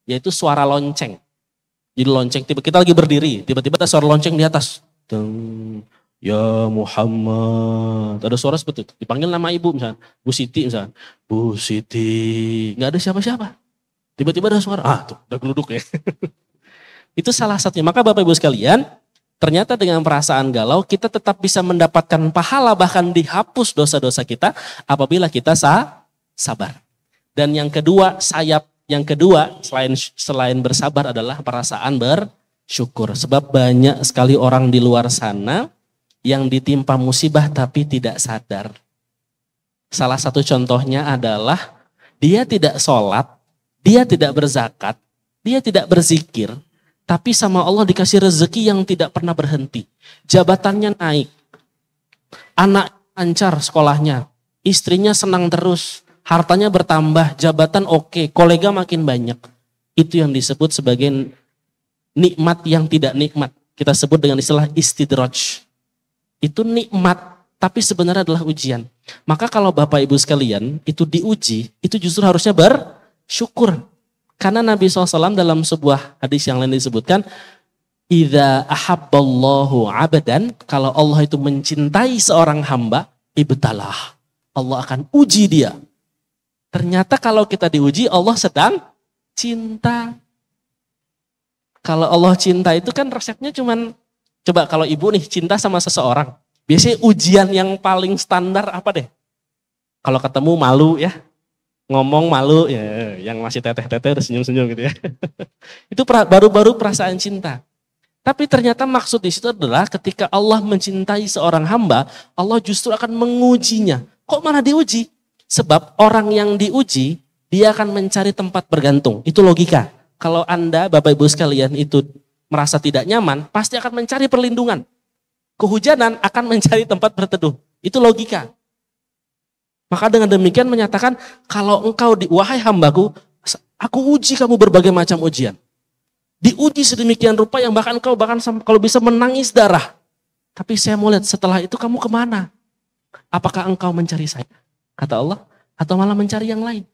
yaitu suara lonceng. Jadi lonceng, kita lagi berdiri, tiba-tiba ada suara lonceng di atas. Deng, ya Muhammad. Ada suara seperti itu. Dipanggil nama ibu misalnya, Bu Siti misalnya. Bu Siti, nggak ada siapa-siapa. Tiba-tiba ada suara, tuh udah geluduk ya. Itu salah satunya. Maka Bapak Ibu sekalian, ternyata dengan perasaan galau kita tetap bisa mendapatkan pahala, bahkan dihapus dosa-dosa kita apabila kita sabar. Dan yang kedua, selain bersabar adalah perasaan bersyukur. Sebab banyak sekali orang di luar sana yang ditimpa musibah tapi tidak sadar. Salah satu contohnya adalah dia tidak sholat, dia tidak berzakat, dia tidak berzikir, tapi sama Allah dikasih rezeki yang tidak pernah berhenti. Jabatannya naik, anak lancar sekolahnya, istrinya senang terus, hartanya bertambah, jabatan oke, kolega makin banyak. Itu yang disebut sebagai nikmat yang tidak nikmat. Kita sebut dengan istilah istidraj. Itu nikmat, tapi sebenarnya adalah ujian. Maka kalau Bapak Ibu sekalian itu diuji, itu justru harusnya bersyukur. Karena Nabi SAW dalam sebuah hadis yang lain disebutkan, idza ahabballahu abadan, kalau Allah itu mencintai seorang hamba, ibtalah. Allah akan uji dia. Ternyata kalau kita diuji, Allah sedang cinta. Kalau Allah cinta itu kan resepnya cuman, coba kalau ibu nih cinta sama seseorang, biasanya ujian yang paling standar apa deh? Kalau ketemu malu ya, ngomong malu ya, yang masih teteh-teteh udah senyum-senyum gitu ya. Itu baru-baru perasaan cinta. Tapi ternyata maksud di situ adalah ketika Allah mencintai seorang hamba, Allah justru akan mengujinya. Kok malah diuji? Sebab orang yang diuji, dia akan mencari tempat bergantung. Itu logika. Kalau Anda, Bapak Ibu sekalian itu merasa tidak nyaman, pasti akan mencari perlindungan. Kehujanan akan mencari tempat berteduh. Itu logika. Maka dengan demikian menyatakan, kalau engkau, wahai hambaku, aku uji kamu berbagai macam ujian. Diuji sedemikian rupa yang bahkan engkau kalau bisa menangis darah. Tapi saya mau lihat setelah itu kamu kemana? Apakah engkau mencari saya? Kata Allah, atau malah mencari yang lain.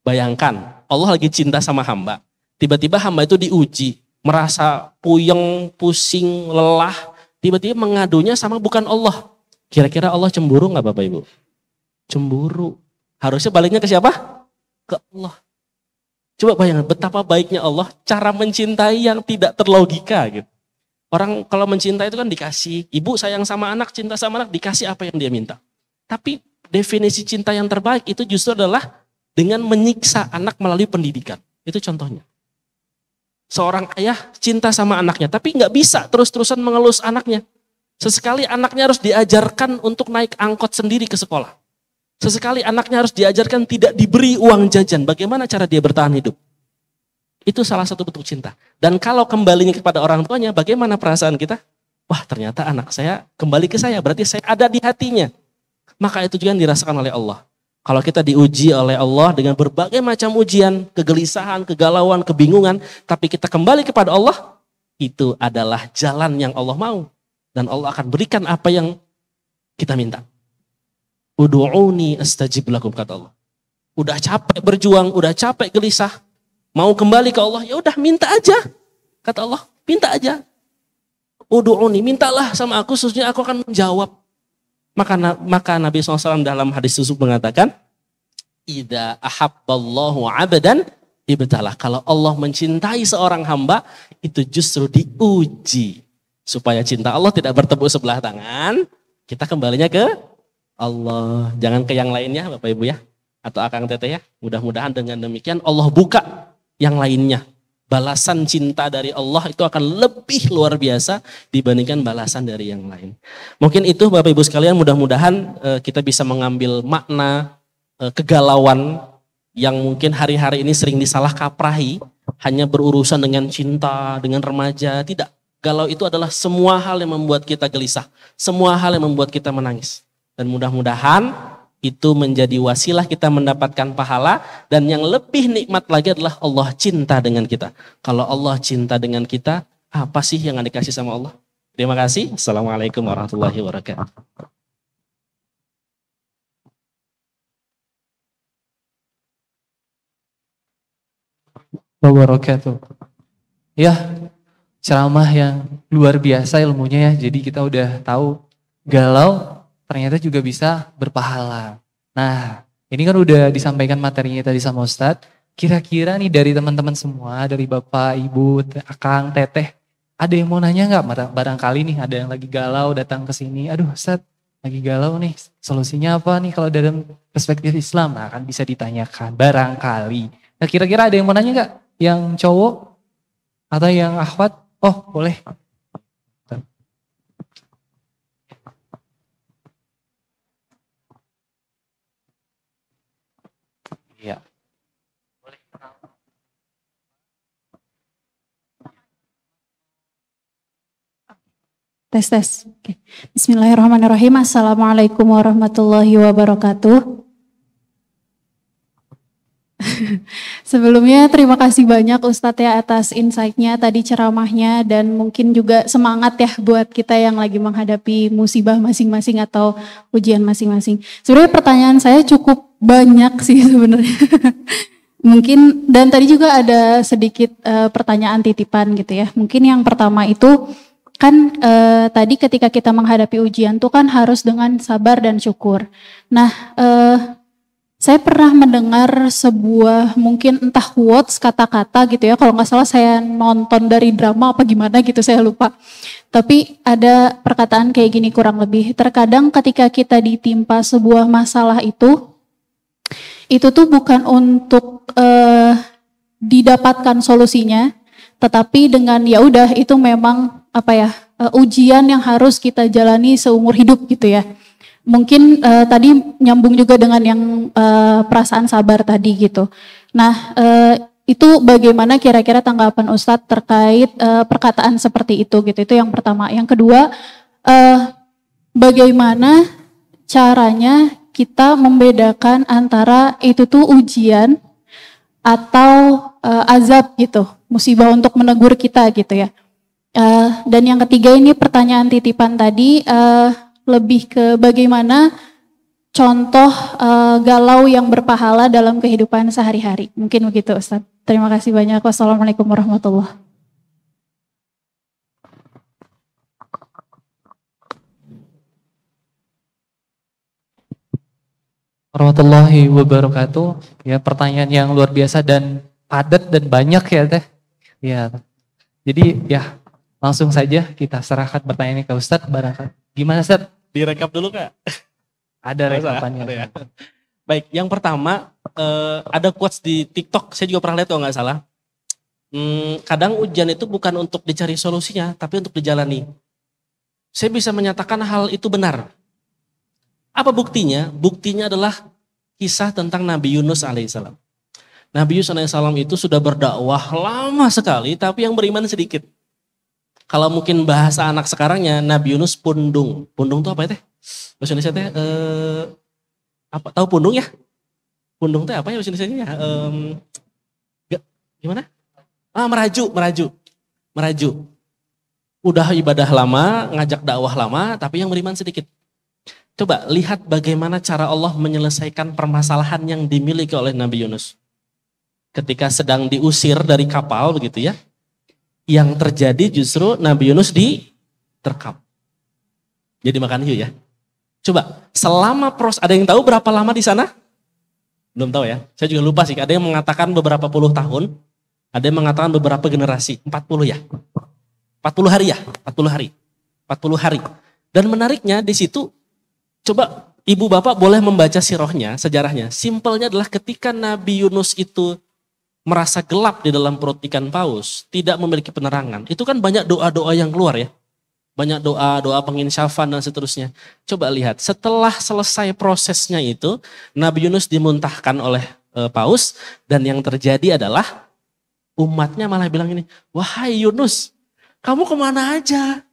Bayangkan, Allah lagi cinta sama hamba. Tiba-tiba hamba itu diuji, merasa puyeng, pusing, lelah. Tiba-tiba mengadunya sama bukan Allah. Kira-kira Allah cemburu gak Bapak Ibu? Cemburu. Harusnya baliknya ke siapa? Ke Allah. Coba bayangkan betapa baiknya Allah, cara mencintai yang tidak terlogika gitu. Orang kalau mencintai itu kan dikasih, ibu sayang sama anak, cinta sama anak, dikasih apa yang dia minta. Tapi definisi cinta yang terbaik itu justru adalah dengan menyiksa anak melalui pendidikan. Itu contohnya. Seorang ayah cinta sama anaknya, tapi nggak bisa terus-terusan mengelus anaknya. Sesekali anaknya harus diajarkan untuk naik angkot sendiri ke sekolah. Sesekali anaknya harus diajarkan tidak diberi uang jajan. Bagaimana cara dia bertahan hidup? Itu salah satu bentuk cinta. Dan kalau kembalinya kepada orang tuanya, bagaimana perasaan kita? Wah, ternyata anak saya kembali ke saya, berarti saya ada di hatinya. Maka itu juga yang dirasakan oleh Allah. Kalau kita diuji oleh Allah dengan berbagai macam ujian, kegelisahan, kegalauan, kebingungan, tapi kita kembali kepada Allah, itu adalah jalan yang Allah mau. Dan Allah akan berikan apa yang kita minta. Udu'uni astajib lakum, kata Allah. Udah capek berjuang, udah capek gelisah, mau kembali ke Allah, ya udah minta aja. Kata Allah, minta aja. Udu'uni, mintalah sama aku, sesungguhnya aku akan menjawab. Maka Nabi SAW dalam hadis tersebut mengatakan, idza ahabballahu abadan ibtalah. Kalau Allah mencintai seorang hamba, itu justru diuji. Supaya cinta Allah tidak bertepuk sebelah tangan, kita kembalinya ke Allah. Jangan ke yang lainnya Bapak Ibu ya. Atau Akang Teteh ya. Mudah-mudahan dengan demikian Allah buka yang lainnya. Balasan cinta dari Allah itu akan lebih luar biasa dibandingkan balasan dari yang lain. Mungkin itu Bapak Ibu sekalian, mudah-mudahan kita bisa mengambil makna kegalauan yang mungkin hari-hari ini sering disalah kaprahi, hanya berurusan dengan cinta, dengan remaja. Tidak, galau itu adalah semua hal yang membuat kita gelisah, semua hal yang membuat kita menangis. Dan mudah-mudahan itu menjadi wasilah kita mendapatkan pahala, dan yang lebih nikmat lagi adalah Allah cinta dengan kita. Kalau Allah cinta dengan kita, apa sih yang dikasih sama Allah? Terima kasih. Assalamualaikum warahmatullahi wabarakatuh. Wabarakatuh. Ya, ceramah yang luar biasa ilmunya ya. Jadi kita udah tahu galau ternyata juga bisa berpahala. Nah, ini kan udah disampaikan materinya tadi sama Ustadz. Kira-kira nih dari teman-teman semua, dari Bapak, Ibu, Akang, Teteh, ada yang mau nanya nggak? Barangkali nih ada yang lagi galau datang ke sini. Aduh Ustadz, lagi galau nih. Solusinya apa nih kalau dalam perspektif Islam? Nah, kan bisa ditanyakan barangkali. Nah, kira-kira ada yang mau nanya nggak? Yang cowok atau yang akhwat? Oh, boleh. Iya. Tes. Oke. Bismillahirrahmanirrahim. Assalamualaikum warahmatullahi wabarakatuh. Sebelumnya terima kasih banyak Ustadz ya atas insight-nya tadi, ceramahnya, dan mungkin juga semangat ya buat kita yang lagi menghadapi musibah masing-masing atau ujian masing-masing. Sebenarnya pertanyaan saya cukup banyak sih sebenarnya. Mungkin, dan tadi juga ada sedikit pertanyaan titipan gitu ya. Mungkin yang pertama itu kan tadi ketika kita menghadapi ujian tuh kan harus dengan sabar dan syukur. Nah, saya pernah mendengar sebuah mungkin entah quotes, kata-kata gitu ya. Kalau nggak salah saya nonton dari drama apa gimana gitu, saya lupa. Tapi ada perkataan kayak gini kurang lebih. Terkadang ketika kita ditimpa sebuah masalah itu tuh bukan untuk didapatkan solusinya, tetapi dengan ya udah itu memang ujian yang harus kita jalani seumur hidup gitu ya. Mungkin tadi nyambung juga dengan yang perasaan sabar tadi gitu. Nah, itu bagaimana kira-kira tanggapan Ustadz terkait perkataan seperti itu gitu. Itu yang pertama. Yang kedua, bagaimana caranya kita membedakan antara itu tuh ujian atau azab gitu, musibah untuk menegur kita gitu ya. Dan yang ketiga ini pertanyaan titipan tadi, lebih ke bagaimana contoh galau yang berpahala dalam kehidupan sehari-hari. Mungkin begitu Ustaz. Terima kasih banyak. Wassalamualaikum warahmatullahi wabarakatuh. Warahmatullahi wabarakatuh. Ya, pertanyaan yang luar biasa dan padat dan banyak ya Teh. Ya. Jadi ya langsung saja kita serahkan pertanyaannya ke Ustadz. Barangkali gimana Ustadz? Direkap dulu Kak. Ada rekapannya. Ya. Baik, yang pertama ada quotes di TikTok, saya juga pernah lihat kalau nggak salah. Kadang ujian itu bukan untuk dicari solusinya, tapi untuk dijalani. Saya bisa menyatakan hal itu benar. Apa buktinya? Buktinya adalah kisah tentang Nabi Yunus alaihissalam. Nabi Yunus alaihissalam itu sudah berdakwah lama sekali, tapi yang beriman sedikit. Kalau mungkin bahasa anak sekarangnya, Nabi Yunus pundung. Pundung itu apa ya Teh? Bahasa Indonesia Teh, apa? Tahu pundung ya? Pundung Teh apa ya bahasa Indonesia? Gimana? Meraju. Udah ibadah lama, ngajak dakwah lama, tapi yang beriman sedikit. Coba lihat bagaimana cara Allah menyelesaikan permasalahan yang dimiliki oleh Nabi Yunus. Ketika sedang diusir dari kapal begitu ya. Yang terjadi justru Nabi Yunus diterkam. Jadi makan hiu ya. Coba selama proses, ada yang tahu berapa lama di sana? Belum tahu ya. Saya juga lupa sih. Ada yang mengatakan beberapa puluh tahun. Ada yang mengatakan beberapa generasi. 40 ya. 40 hari ya. 40 hari. 40 hari. Dan menariknya di situ, coba ibu bapak boleh membaca sirahnya, sejarahnya. Simpelnya adalah ketika Nabi Yunus itu merasa gelap di dalam perut ikan paus, tidak memiliki penerangan. Itu kan banyak doa-doa yang keluar ya. Banyak doa penginsyafan dan seterusnya. Coba lihat, setelah selesai prosesnya itu, Nabi Yunus dimuntahkan oleh paus, dan yang terjadi adalah umatnya malah bilang ini, wahai Yunus, kamu kemana aja?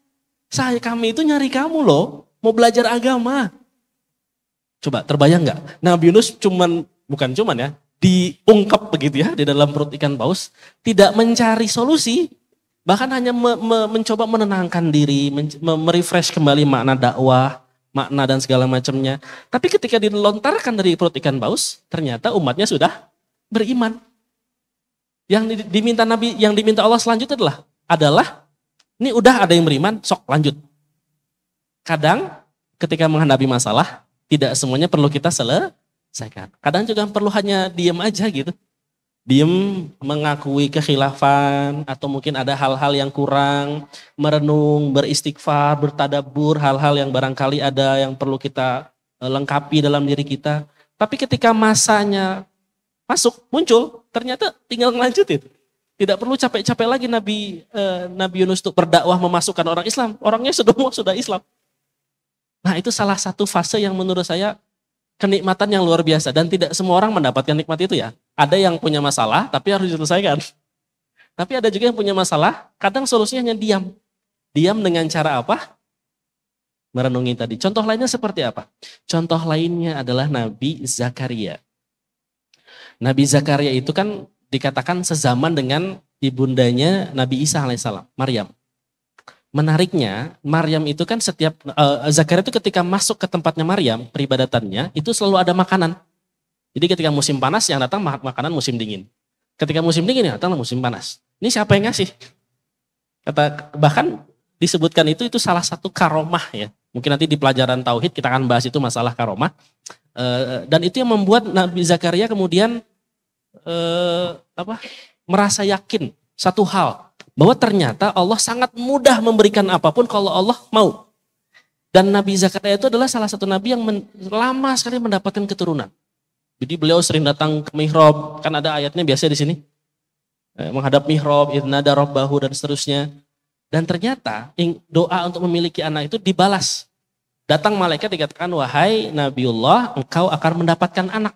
Kami itu nyari kamu loh, mau belajar agama. Coba terbayang nggak? Nabi Yunus bukan cuman ya, diungkap begitu ya di dalam perut ikan paus, tidak mencari solusi, Bahkan hanya mencoba menenangkan diri, merefresh kembali makna dakwah, makna dan segala macamnya. Tapi ketika dilontarkan dari perut ikan paus, ternyata umatnya sudah beriman. Yang diminta Nabi, yang diminta Allah selanjutnya adalah ini udah ada yang beriman, sok lanjut. Kadang ketika menghadapi masalah, tidak semuanya perlu kita selesaikan. Kadang juga perlu hanya diam aja gitu. Diam, mengakui kekhilafan, atau mungkin ada hal-hal yang kurang, merenung, beristighfar, bertadabbur, hal-hal yang barangkali ada yang perlu kita lengkapi dalam diri kita. Tapi ketika masanya masuk, muncul, ternyata tinggal ngelanjutin. Tidak perlu capek-capek lagi Nabi Yunus untuk berdakwah memasukkan orang Islam. Orangnya sudah Islam. Nah itu salah satu fase yang menurut saya kenikmatan yang luar biasa. Dan tidak semua orang mendapatkan nikmat itu ya. Ada yang punya masalah tapi harus diselesaikan. Tapi ada juga yang punya masalah, kadang solusinya hanya diam. Diam dengan cara apa? Merenungi tadi. Contoh lainnya seperti apa? Contoh lainnya adalah Nabi Zakaria. Nabi Zakaria itu kan dikatakan sezaman dengan ibundanya Nabi Isa alaihissalam, Maryam. Menariknya, Maryam itu kan Zakaria itu ketika masuk ke tempatnya Maryam, peribadatannya, itu selalu ada makanan. Jadi ketika musim panas yang datang makanan musim dingin. Ketika musim dingin yang datang musim panas. Ini siapa yang ngasih? Bahkan disebutkan itu salah satu karomah ya. Mungkin nanti di pelajaran tauhid kita akan bahas itu masalah karomah. Dan itu yang membuat Nabi Zakaria kemudian merasa yakin satu hal. Bahwa ternyata Allah sangat mudah memberikan apapun kalau Allah mau. Dan Nabi Zakaria itu adalah salah satu nabi yang lama sekali mendapatkan keturunan. Jadi beliau sering datang ke mihrab, kan ada ayatnya biasa di sini. Menghadap mihrab, idnada rabbahu dan seterusnya. Dan ternyata doa untuk memiliki anak itu dibalas. Datang malaikat dikatakan, wahai Nabiullah, engkau akan mendapatkan anak.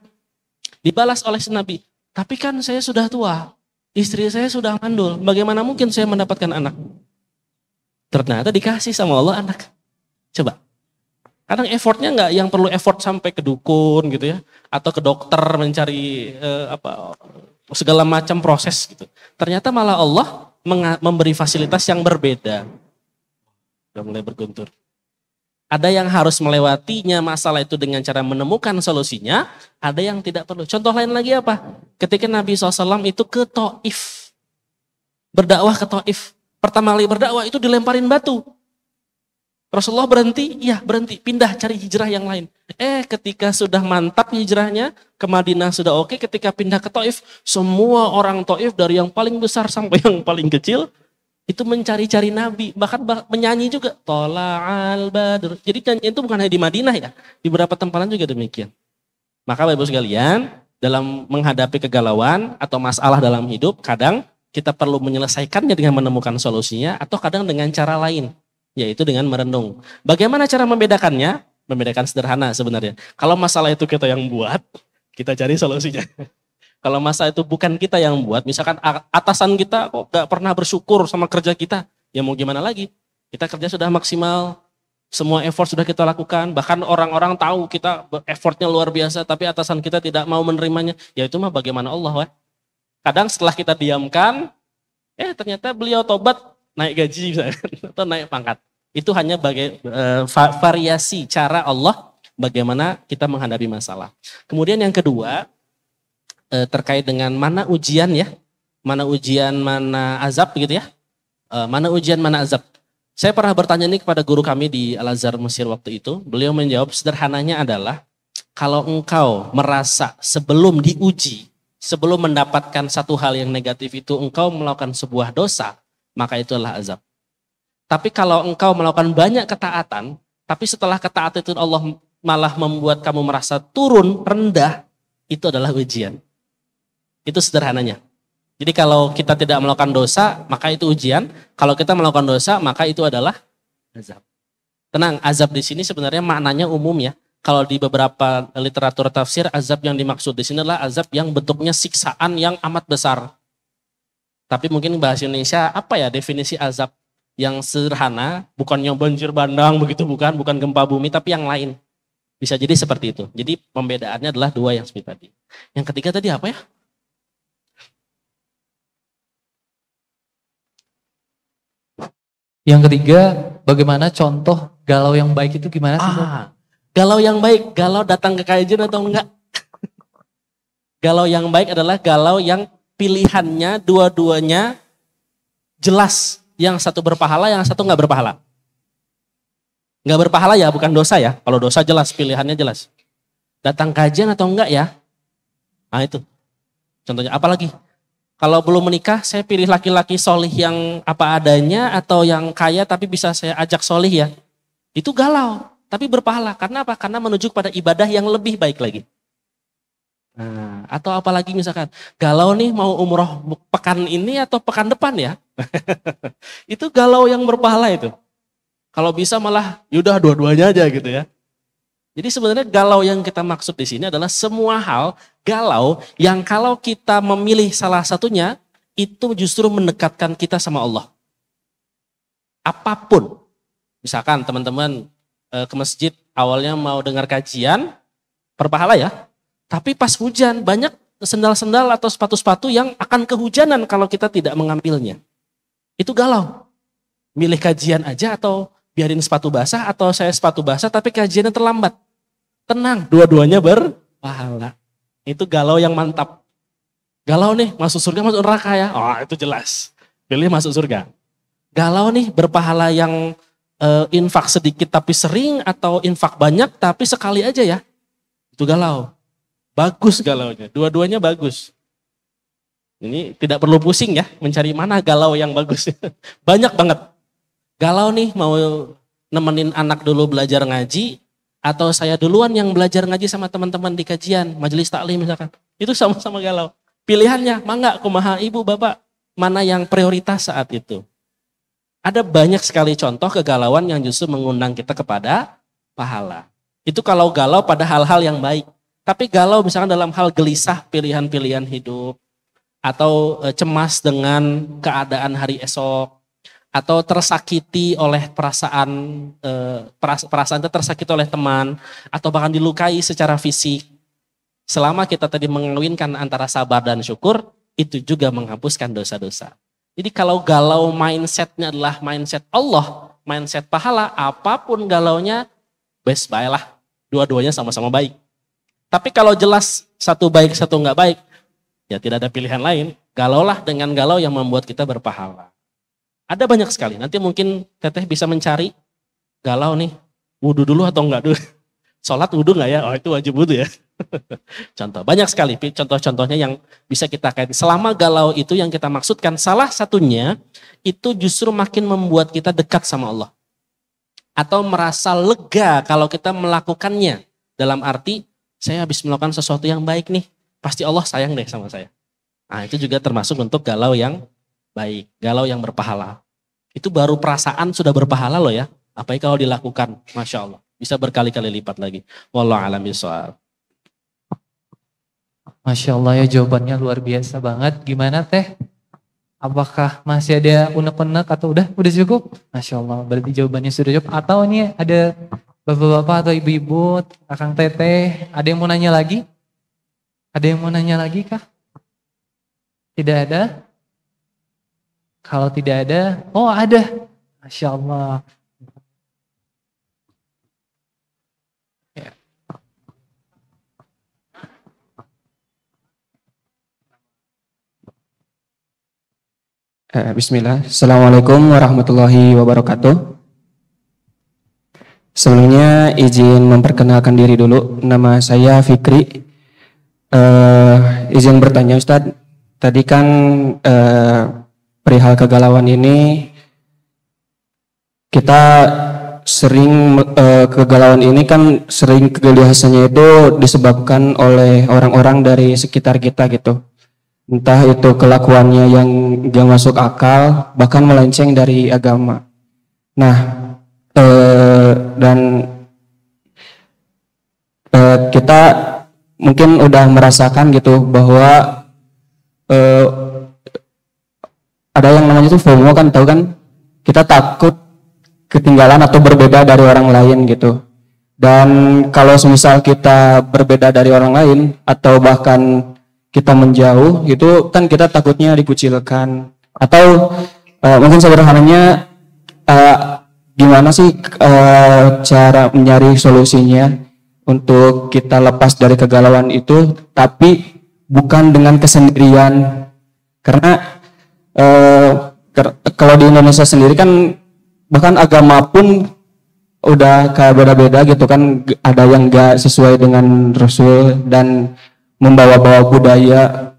Dibalas oleh si Nabi, tapi kan saya sudah tua, istri saya sudah mandul, bagaimana mungkin saya mendapatkan anak? Ternyata dikasih sama Allah anak. Coba. Kadang effortnya nggak yang perlu effort sampai ke dukun gitu ya, atau ke dokter mencari segala macam proses gitu. Ternyata malah Allah memberi fasilitas yang berbeda. Udah mulai berguntur. Ada yang harus melewatinya masalah itu dengan cara menemukan solusinya, ada yang tidak perlu. Contoh lain lagi apa? Ketika Nabi SAW itu ke Taif, berdakwah ke Taif. Pertama kali berdakwah itu dilemparin batu. Rasulullah berhenti, pindah cari hijrah yang lain. Ketika sudah mantap hijrahnya, ke Madinah sudah oke, ketika pindah ke Taif, semua orang Taif dari yang paling besar sampai yang paling kecil, itu mencari-cari Nabi, bahkan menyanyi juga. Tola'al badr. Jadi nyanyi itu bukan hanya di Madinah ya, di beberapa tempat juga demikian. Maka Bapak Ibu sekalian, dalam menghadapi kegalauan atau masalah dalam hidup, kadang kita perlu menyelesaikannya dengan menemukan solusinya, atau kadang dengan cara lain. Yaitu dengan merenung. Bagaimana cara membedakannya? Membedakan sederhana sebenarnya. Kalau masalah itu kita yang buat, kita cari solusinya. Kalau masalah itu bukan kita yang buat, misalkan atasan kita kok gak pernah bersyukur sama kerja kita, ya mau gimana lagi? Kita kerja sudah maksimal, semua effort sudah kita lakukan, bahkan orang-orang tahu kita effortnya luar biasa, tapi atasan kita tidak mau menerimanya, ya itu mah bagaimana Allah wah. Kadang setelah kita diamkan, ternyata beliau tobat, naik gaji misalkan, atau naik pangkat. Itu hanya variasi cara Allah bagaimana kita menghadapi masalah. Kemudian yang kedua, terkait dengan mana ujian ya, mana ujian, mana azab gitu ya. Mana ujian, mana azab. Saya pernah bertanya ini kepada guru kami di Al-Azhar Mesir waktu itu. Beliau menjawab sederhananya adalah, kalau engkau merasa sebelum diuji, sebelum mendapatkan satu hal yang negatif itu engkau melakukan sebuah dosa, maka itu adalah azab. Tapi kalau engkau melakukan banyak ketaatan, tapi setelah ketaatan itu Allah malah membuat kamu merasa turun, rendah, itu adalah ujian. Itu sederhananya. Jadi kalau kita tidak melakukan dosa, maka itu ujian. Kalau kita melakukan dosa, maka itu adalah azab. Tenang, azab di sini sebenarnya maknanya umum ya. Kalau di beberapa literatur tafsir, azab yang dimaksud di sini adalah azab yang bentuknya siksaan yang amat besar. Tapi mungkin bahasa Indonesia, apa ya definisi azab yang sederhana, bukan yang banjir bandang begitu, bukan gempa bumi, tapi yang lain. Bisa jadi seperti itu. Jadi pembedaannya adalah dua yang seperti tadi. Yang ketiga tadi apa ya? Yang ketiga, bagaimana contoh galau yang baik itu gimana sih? Galau yang baik, galau datang ke kajian atau enggak? Galau yang baik adalah galau yang pilihannya dua-duanya jelas. Yang satu berpahala, yang satu enggak berpahala. Enggak berpahala ya, bukan dosa ya. Kalau dosa jelas, pilihannya jelas. Datang kajian atau enggak ya? Nah itu. Contohnya apalagi? Kalau belum menikah, saya pilih laki-laki solih yang apa adanya atau yang kaya tapi bisa saya ajak solih ya. Itu galau, tapi berpahala. Karena apa? Karena menuju pada ibadah yang lebih baik lagi. Nah, atau apalagi misalkan, galau nih mau umroh pekan ini atau pekan depan ya. Itu galau yang berpahala itu. Kalau bisa malah yaudah dua-duanya aja gitu ya. Jadi sebenarnya galau yang kita maksud di sini adalah semua hal galau yang kalau kita memilih salah satunya itu justru mendekatkan kita sama Allah. Apapun, misalkan teman-teman ke masjid awalnya mau dengar kajian, berpahala ya. Tapi pas hujan banyak sendal-sendal atau sepatu-sepatu yang akan kehujanan kalau kita tidak mengambilnya. Itu galau. Milih kajian aja atau biarin sepatu basah atau saya sepatu basah tapi kajiannya terlambat. Tenang, dua-duanya berpahala. Itu galau yang mantap. Galau nih, masuk surga, masuk neraka ya. Oh itu jelas. Pilih masuk surga. Galau nih, berpahala yang infak sedikit tapi sering atau infak banyak tapi sekali aja ya. Itu galau. Bagus galaunya, dua-duanya bagus. Ini tidak perlu pusing ya, mencari mana galau yang bagus. Banyak banget. Galau nih, mau nemenin anak dulu belajar ngaji, atau saya duluan yang belajar ngaji sama teman-teman di kajian, majelis taklim misalkan. Itu sama-sama galau. Pilihannya, mangga kumaha ibu bapak, mana yang prioritas saat itu. Ada banyak sekali contoh kegalauan yang justru mengundang kita kepada pahala. Itu kalau galau pada hal-hal yang baik. Tapi galau misalkan dalam hal gelisah pilihan-pilihan hidup, atau cemas dengan keadaan hari esok, atau tersakiti oleh perasaan itu tersakiti oleh teman, atau bahkan dilukai secara fisik. Selama kita tadi mengawinkan antara sabar dan syukur, itu juga menghapuskan dosa-dosa. Jadi kalau galau mindsetnya adalah mindset Allah, mindset pahala, apapun galaunya, best buy lah. Dua-duanya sama-sama baik. Tapi kalau jelas satu baik, satu enggak baik, ya tidak ada pilihan lain. Galaulah dengan galau yang membuat kita berpahala. Ada banyak sekali. Nanti mungkin Teteh bisa mencari galau nih. Wudhu dulu atau enggak dulu? Sholat wudhu enggak ya? Oh itu wajib wudhu ya. Contoh. Banyak sekali contoh-contohnya yang bisa kita kaitkan. Selama galau itu yang kita maksudkan, salah satunya itu justru makin membuat kita dekat sama Allah. Atau merasa lega kalau kita melakukannya. Dalam arti, saya habis melakukan sesuatu yang baik nih. Pasti Allah sayang deh sama saya. Nah itu juga termasuk untuk galau yang baik, galau yang berpahala. Itu baru perasaan sudah berpahala loh ya. Apalagi kalau dilakukan, Masya Allah. Bisa berkali-kali lipat lagi. Wallahu a'lam bishawab. Masya Allah ya, jawabannya luar biasa banget. Gimana Teh? Apakah masih ada unek-unek atau udah cukup? Masya Allah, berarti jawabannya sudah cukup. Atau ini ada bapak-bapak atau ibu-ibu, Akang Teteh, ada yang mau nanya lagi? Ada yang mau nanya lagi kah? Tidak ada? Kalau tidak ada, oh ada. Masya Allah. Ya. Bismillah. Assalamualaikum warahmatullahi wabarakatuh. Sebelumnya izin memperkenalkan diri dulu. Nama saya Fikri. Izin bertanya Ustadz. Tadi kan perihal kegalauan ini kita sering kegalauan ini kan sering kegelisahannya itu disebabkan oleh orang-orang dari sekitar kita gitu. Entah itu kelakuannya yang gak masuk akal, bahkan melenceng dari agama. Nah, dan kita mungkin udah merasakan gitu bahwa ada yang namanya itu FOMO kan, tahu kan? Kita takut ketinggalan atau berbeda dari orang lain gitu. Dan kalau semisal kita berbeda dari orang lain atau bahkan kita menjauh gitu kan, kita takutnya dikucilkan atau mungkin sederhananya eh, gimana sih cara mencari solusinya untuk kita lepas dari kegalauan itu, tapi bukan dengan kesendirian. Karena kalau di Indonesia sendiri kan bahkan agama pun udah kayak beda-beda gitu kan, ada yang gak sesuai dengan Rasul dan membawa-bawa budaya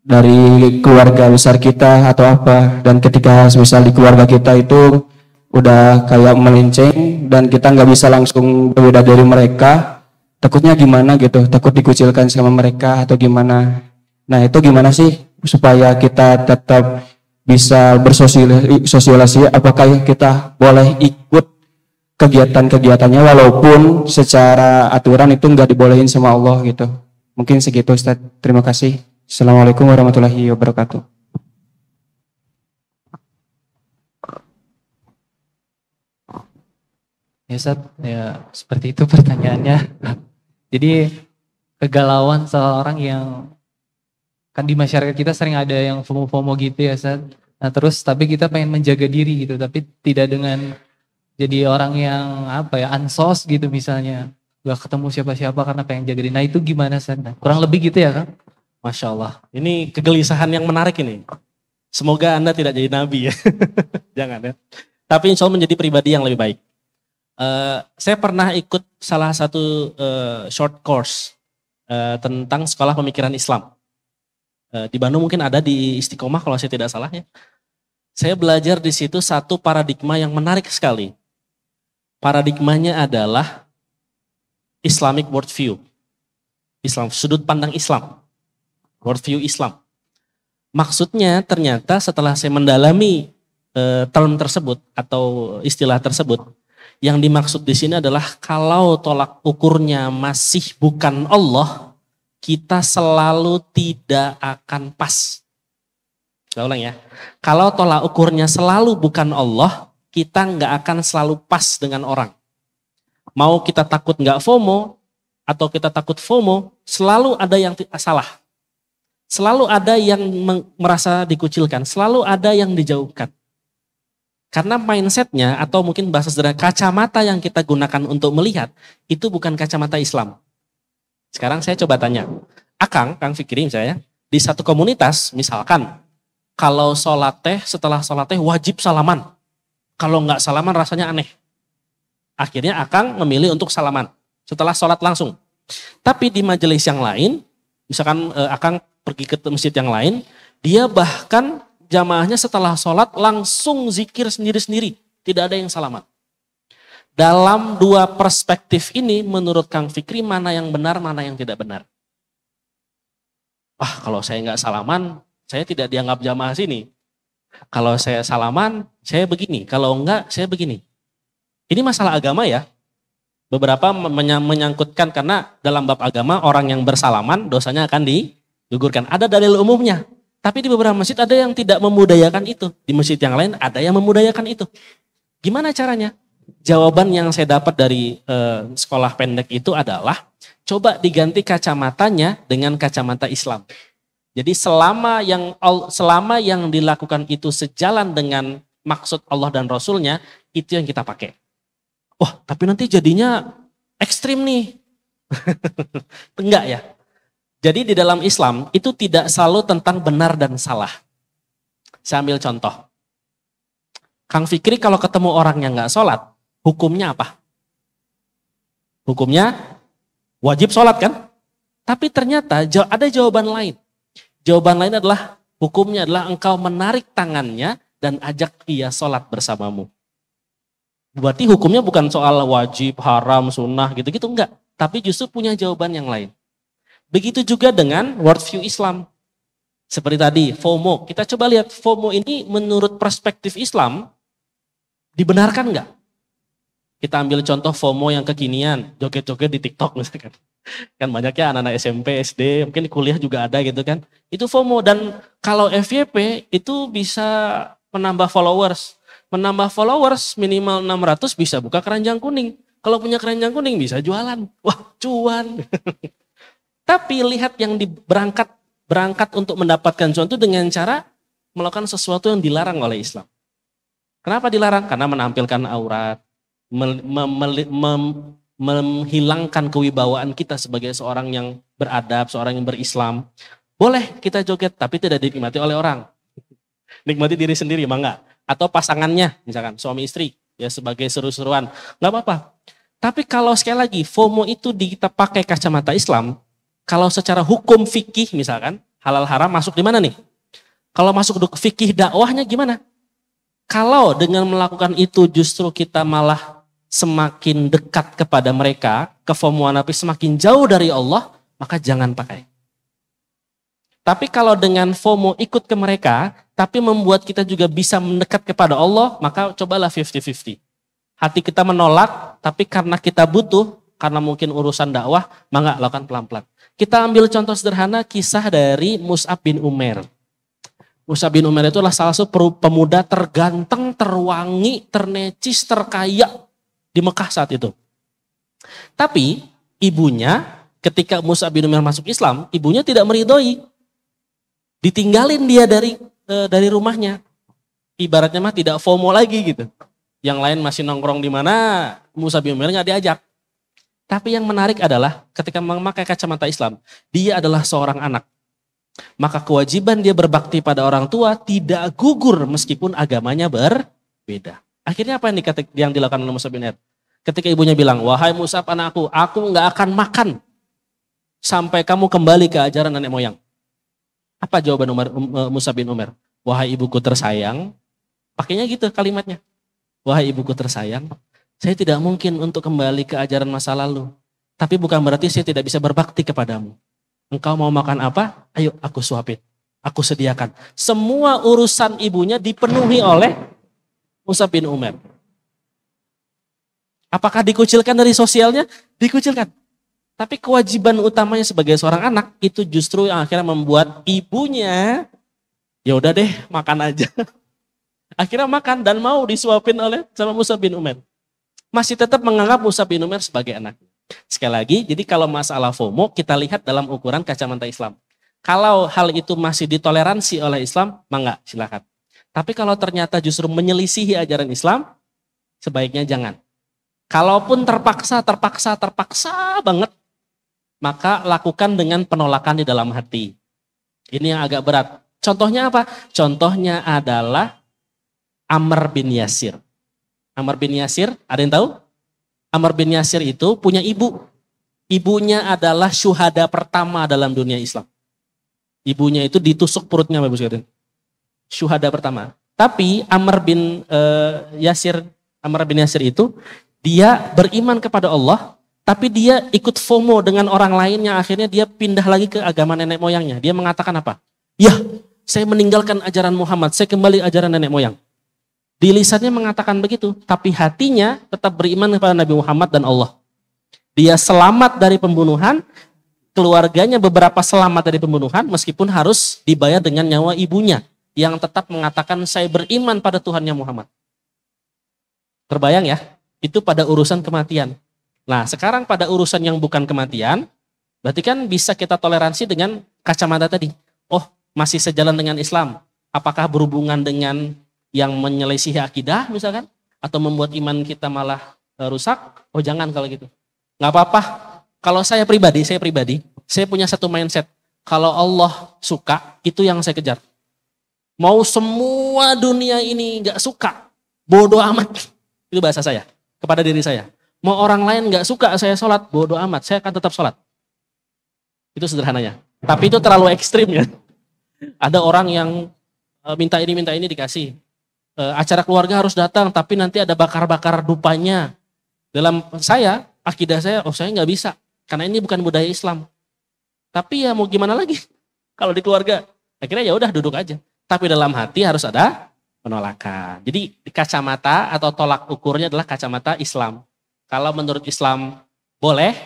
dari keluarga besar kita atau apa, dan ketika misal di keluarga kita itu udah kayak melenceng dan kita nggak bisa langsung berbeda dari mereka, takutnya gimana gitu, takut dikucilkan sama mereka atau gimana. Nah itu gimana sih supaya kita tetap bisa bersosialisasi, apakah kita boleh ikut kegiatan-kegiatannya walaupun secara aturan itu nggak dibolehin sama Allah gitu. Mungkin segitu Ustaz. Terima kasih. Assalamualaikum warahmatullahi wabarakatuh. Ya Ustaz, ya seperti itu pertanyaannya. Jadi kegalauan seorang yang kan di masyarakat kita sering ada yang FOMO-FOMO gitu ya Ustaz. Nah terus tapi kita pengen menjaga diri gitu, tapi tidak dengan jadi orang yang apa ya, ansos gitu misalnya. Gak ketemu siapa-siapa karena pengen jaga diri. Nah itu gimana Ustaz? Nah, kurang lebih gitu ya kan? Masya Allah. Ini kegelisahan yang menarik ini. Semoga Anda tidak jadi nabi ya. Jangan ya. Tapi insya Allah menjadi pribadi yang lebih baik. Saya pernah ikut salah satu short course tentang sekolah pemikiran Islam. Di Bandung mungkin ada, di Istiqomah kalau saya tidak salah ya. Saya belajar di situ satu paradigma yang menarik sekali. Paradigmanya adalah Islamic worldview. Islam, sudut pandang Islam. Worldview Islam. Maksudnya ternyata setelah saya mendalami term tersebut atau istilah tersebut, yang dimaksud di sini adalah kalau tolak ukurnya masih bukan Allah, kita selalu tidak akan pas. Saya ulang ya. Kalau tolak ukurnya selalu bukan Allah, kita nggak akan selalu pas dengan orang. Mau kita takut nggak FOMO atau kita takut FOMO, selalu ada yang salah. Selalu ada yang merasa dikucilkan, selalu ada yang dijauhkan. Karena mindsetnya atau mungkin bahasa sederhana, kacamata yang kita gunakan untuk melihat, itu bukan kacamata Islam. Sekarang saya coba tanya, Kang Fikri misalnya, di satu komunitas misalkan, kalau sholat teh, setelah sholat teh wajib salaman. Kalau nggak salaman rasanya aneh. Akhirnya Akang memilih untuk salaman setelah sholat langsung. Tapi di majelis yang lain, misalkan Akang pergi ke masjid yang lain, dia bahkan jamaahnya setelah sholat langsung zikir sendiri-sendiri. Tidak ada yang salaman. Dalam dua perspektif ini menurut Kang Fikri mana yang benar, mana yang tidak benar? Kalau saya nggak salaman, saya tidak dianggap jamaah sini. Kalau saya salaman, saya begini. Kalau enggak, saya begini. Ini masalah agama ya. Beberapa menyangkutkan karena dalam bab agama orang yang bersalaman dosanya akan digugurkan. Ada dalil umumnya. Tapi di beberapa masjid ada yang tidak memudayakan itu. Di masjid yang lain ada yang memudayakan itu. Gimana caranya? Jawaban yang saya dapat dari sekolah pendek itu adalah coba diganti kacamatanya dengan kacamata Islam. Jadi selama yang dilakukan itu sejalan dengan maksud Allah dan Rasulnya, itu yang kita pakai. Tapi nanti jadinya ekstrim nih. Enggak ya. Jadi di dalam Islam itu tidak selalu tentang benar dan salah. Saya ambil contoh. Kang Fikri kalau ketemu orang yang nggak sholat, hukumnya apa? Hukumnya wajib sholat kan? Tapi ternyata ada jawaban lain. Jawaban lain adalah hukumnya adalah engkau menarik tangannya dan ajak ia sholat bersamamu. Berarti hukumnya bukan soal wajib, haram, sunnah gitu-gitu enggak. Tapi justru punya jawaban yang lain. Begitu juga dengan worldview Islam. Seperti tadi, FOMO. Kita coba lihat FOMO ini menurut perspektif Islam dibenarkan enggak? Kita ambil contoh FOMO yang kekinian, joget-joget di TikTok misalkan. Kan banyaknya anak-anak SMP, SD, mungkin kuliah juga ada gitu kan. Itu FOMO dan kalau FYP itu bisa menambah followers. Menambah followers minimal 600 bisa buka keranjang kuning. Kalau punya keranjang kuning bisa jualan. Wah, cuan. Tapi lihat yang berangkat untuk mendapatkan cuan itu dengan cara melakukan sesuatu yang dilarang oleh Islam. Kenapa dilarang? Karena menampilkan aurat, menghilangkan kewibawaan kita sebagai seorang yang beradab, seorang yang berislam. Boleh kita joget, tapi tidak dinikmati oleh orang. Nikmati diri sendiri, emang enggak? Atau pasangannya, misalkan suami istri, ya sebagai seru-seruan, nggak apa-apa. Tapi kalau sekali lagi FOMO itu kita pakai kacamata Islam, kalau secara hukum fikih misalkan, halal haram masuk di mana nih? Kalau masuk fikih dakwahnya gimana? Kalau dengan melakukan itu justru kita malah semakin dekat kepada mereka, kefomoan tapi semakin jauh dari Allah, maka jangan pakai. Tapi kalau dengan FOMO ikut ke mereka, tapi membuat kita juga bisa mendekat kepada Allah, maka cobalah 50-50. Hati kita menolak, tapi karena kita butuh, karena mungkin urusan dakwah, maka lakukan pelan-pelan. Kita ambil contoh sederhana kisah dari Mus'ab bin Umair. Mus'ab bin Umair itu adalah salah satu pemuda terganteng, terwangi, ternecis, terkaya di Mekah saat itu. Tapi ibunya ketika Mus'ab bin Umair masuk Islam, ibunya tidak meridhoi. Ditinggalin dia dari rumahnya. Ibaratnya mah tidak FOMO lagi gitu. Yang lain masih nongkrong di mana, Mus'ab bin Umair nggak diajak. Tapi yang menarik adalah ketika memakai kacamata Islam, dia adalah seorang anak. Maka kewajiban dia berbakti pada orang tua tidak gugur meskipun agamanya berbeda. Akhirnya apa yang dilakukan oleh Mus'ab bin Umair? Ketika ibunya bilang, wahai Mus'ab anakku, aku nggak akan makan sampai kamu kembali ke ajaran nenek moyang. Apa jawaban Mus'ab bin Umair? Wahai ibuku tersayang, pakainya gitu kalimatnya. Wahai ibuku tersayang, saya tidak mungkin untuk kembali ke ajaran masa lalu. Tapi bukan berarti saya tidak bisa berbakti kepadamu. Engkau mau makan apa? Ayo aku suapin. Aku sediakan. Semua urusan ibunya dipenuhi oleh Mus'ab bin Umair. Apakah dikucilkan dari sosialnya? Dikucilkan. Tapi kewajiban utamanya sebagai seorang anak itu justru yang akhirnya membuat ibunya, ya udah deh makan aja. Akhirnya makan dan mau disuapin oleh sama Mus'ab bin Umair. Masih tetap menganggap Mus'ab bin Umair sebagai anak. Sekali lagi, jadi kalau masalah FOMO kita lihat dalam ukuran kacamata Islam. Kalau hal itu masih ditoleransi oleh Islam, mangga silakan. Tapi kalau ternyata justru menyelisihi ajaran Islam, sebaiknya jangan. Kalaupun terpaksa banget, maka lakukan dengan penolakan di dalam hati. Ini yang agak berat. Contohnya apa? Contohnya adalah Ammar bin Yasir. Ammar bin Yasir, ada yang tahu? Ammar bin Yasir itu punya ibu. Ibunya adalah syuhada pertama dalam dunia Islam. Ibunya itu ditusuk perutnya, Bapak sekalian. Syuhada pertama. Tapi Ammar bin Yasir itu dia beriman kepada Allah, tapi dia ikut FOMO dengan orang lain yang akhirnya dia pindah lagi ke agama nenek moyangnya. Dia mengatakan apa? Ya, saya meninggalkan ajaran Muhammad, saya kembali ajaran nenek moyang. Di lisannya mengatakan begitu, tapi hatinya tetap beriman kepada Nabi Muhammad dan Allah. Dia selamat dari pembunuhan, keluarganya beberapa selamat dari pembunuhan, meskipun harus dibayar dengan nyawa ibunya, yang tetap mengatakan saya beriman pada Tuhannya Muhammad. Terbayang ya, itu pada urusan kematian. Nah sekarang pada urusan yang bukan kematian, berarti kan bisa kita toleransi dengan kacamata tadi. Oh masih sejalan dengan Islam, apakah berhubungan dengan yang menyelisihi akidah misalkan, atau membuat iman kita malah rusak? Oh jangan kalau gitu. Nggak apa-apa. Kalau saya pribadi, saya punya satu mindset. Kalau Allah suka, itu yang saya kejar. Mau semua dunia ini nggak suka, bodoh amat. Itu bahasa saya kepada diri saya. Mau orang lain nggak suka saya sholat, bodoh amat. Saya akan tetap sholat. Itu sederhananya. Tapi itu terlalu ekstrim ya. Ada orang yang minta ini dikasih. Acara keluarga harus datang, tapi nanti ada bakar-bakar dupanya. Dalam saya, akidah saya, saya nggak bisa. Karena ini bukan budaya Islam. Tapi ya mau gimana lagi? Kalau di keluarga, akhirnya ya udah duduk aja. Tapi dalam hati harus ada penolakan. Jadi kacamata atau tolak ukurnya adalah kacamata Islam. Kalau menurut Islam boleh,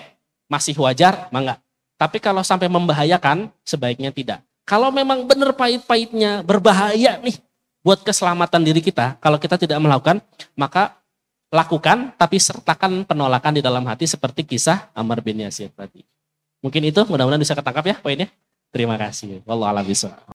masih wajar, mangga. Tapi kalau sampai membahayakan, sebaiknya tidak. Kalau memang benar pahit-pahitnya berbahaya nih buat keselamatan diri kita, kalau kita tidak melakukan, maka lakukan, tapi sertakan penolakan di dalam hati seperti kisah Ammar bin Yasir tadi. Mungkin itu, mudah-mudahan bisa ketangkap ya poinnya. Terima kasih. Wallahu a'lam bishawab.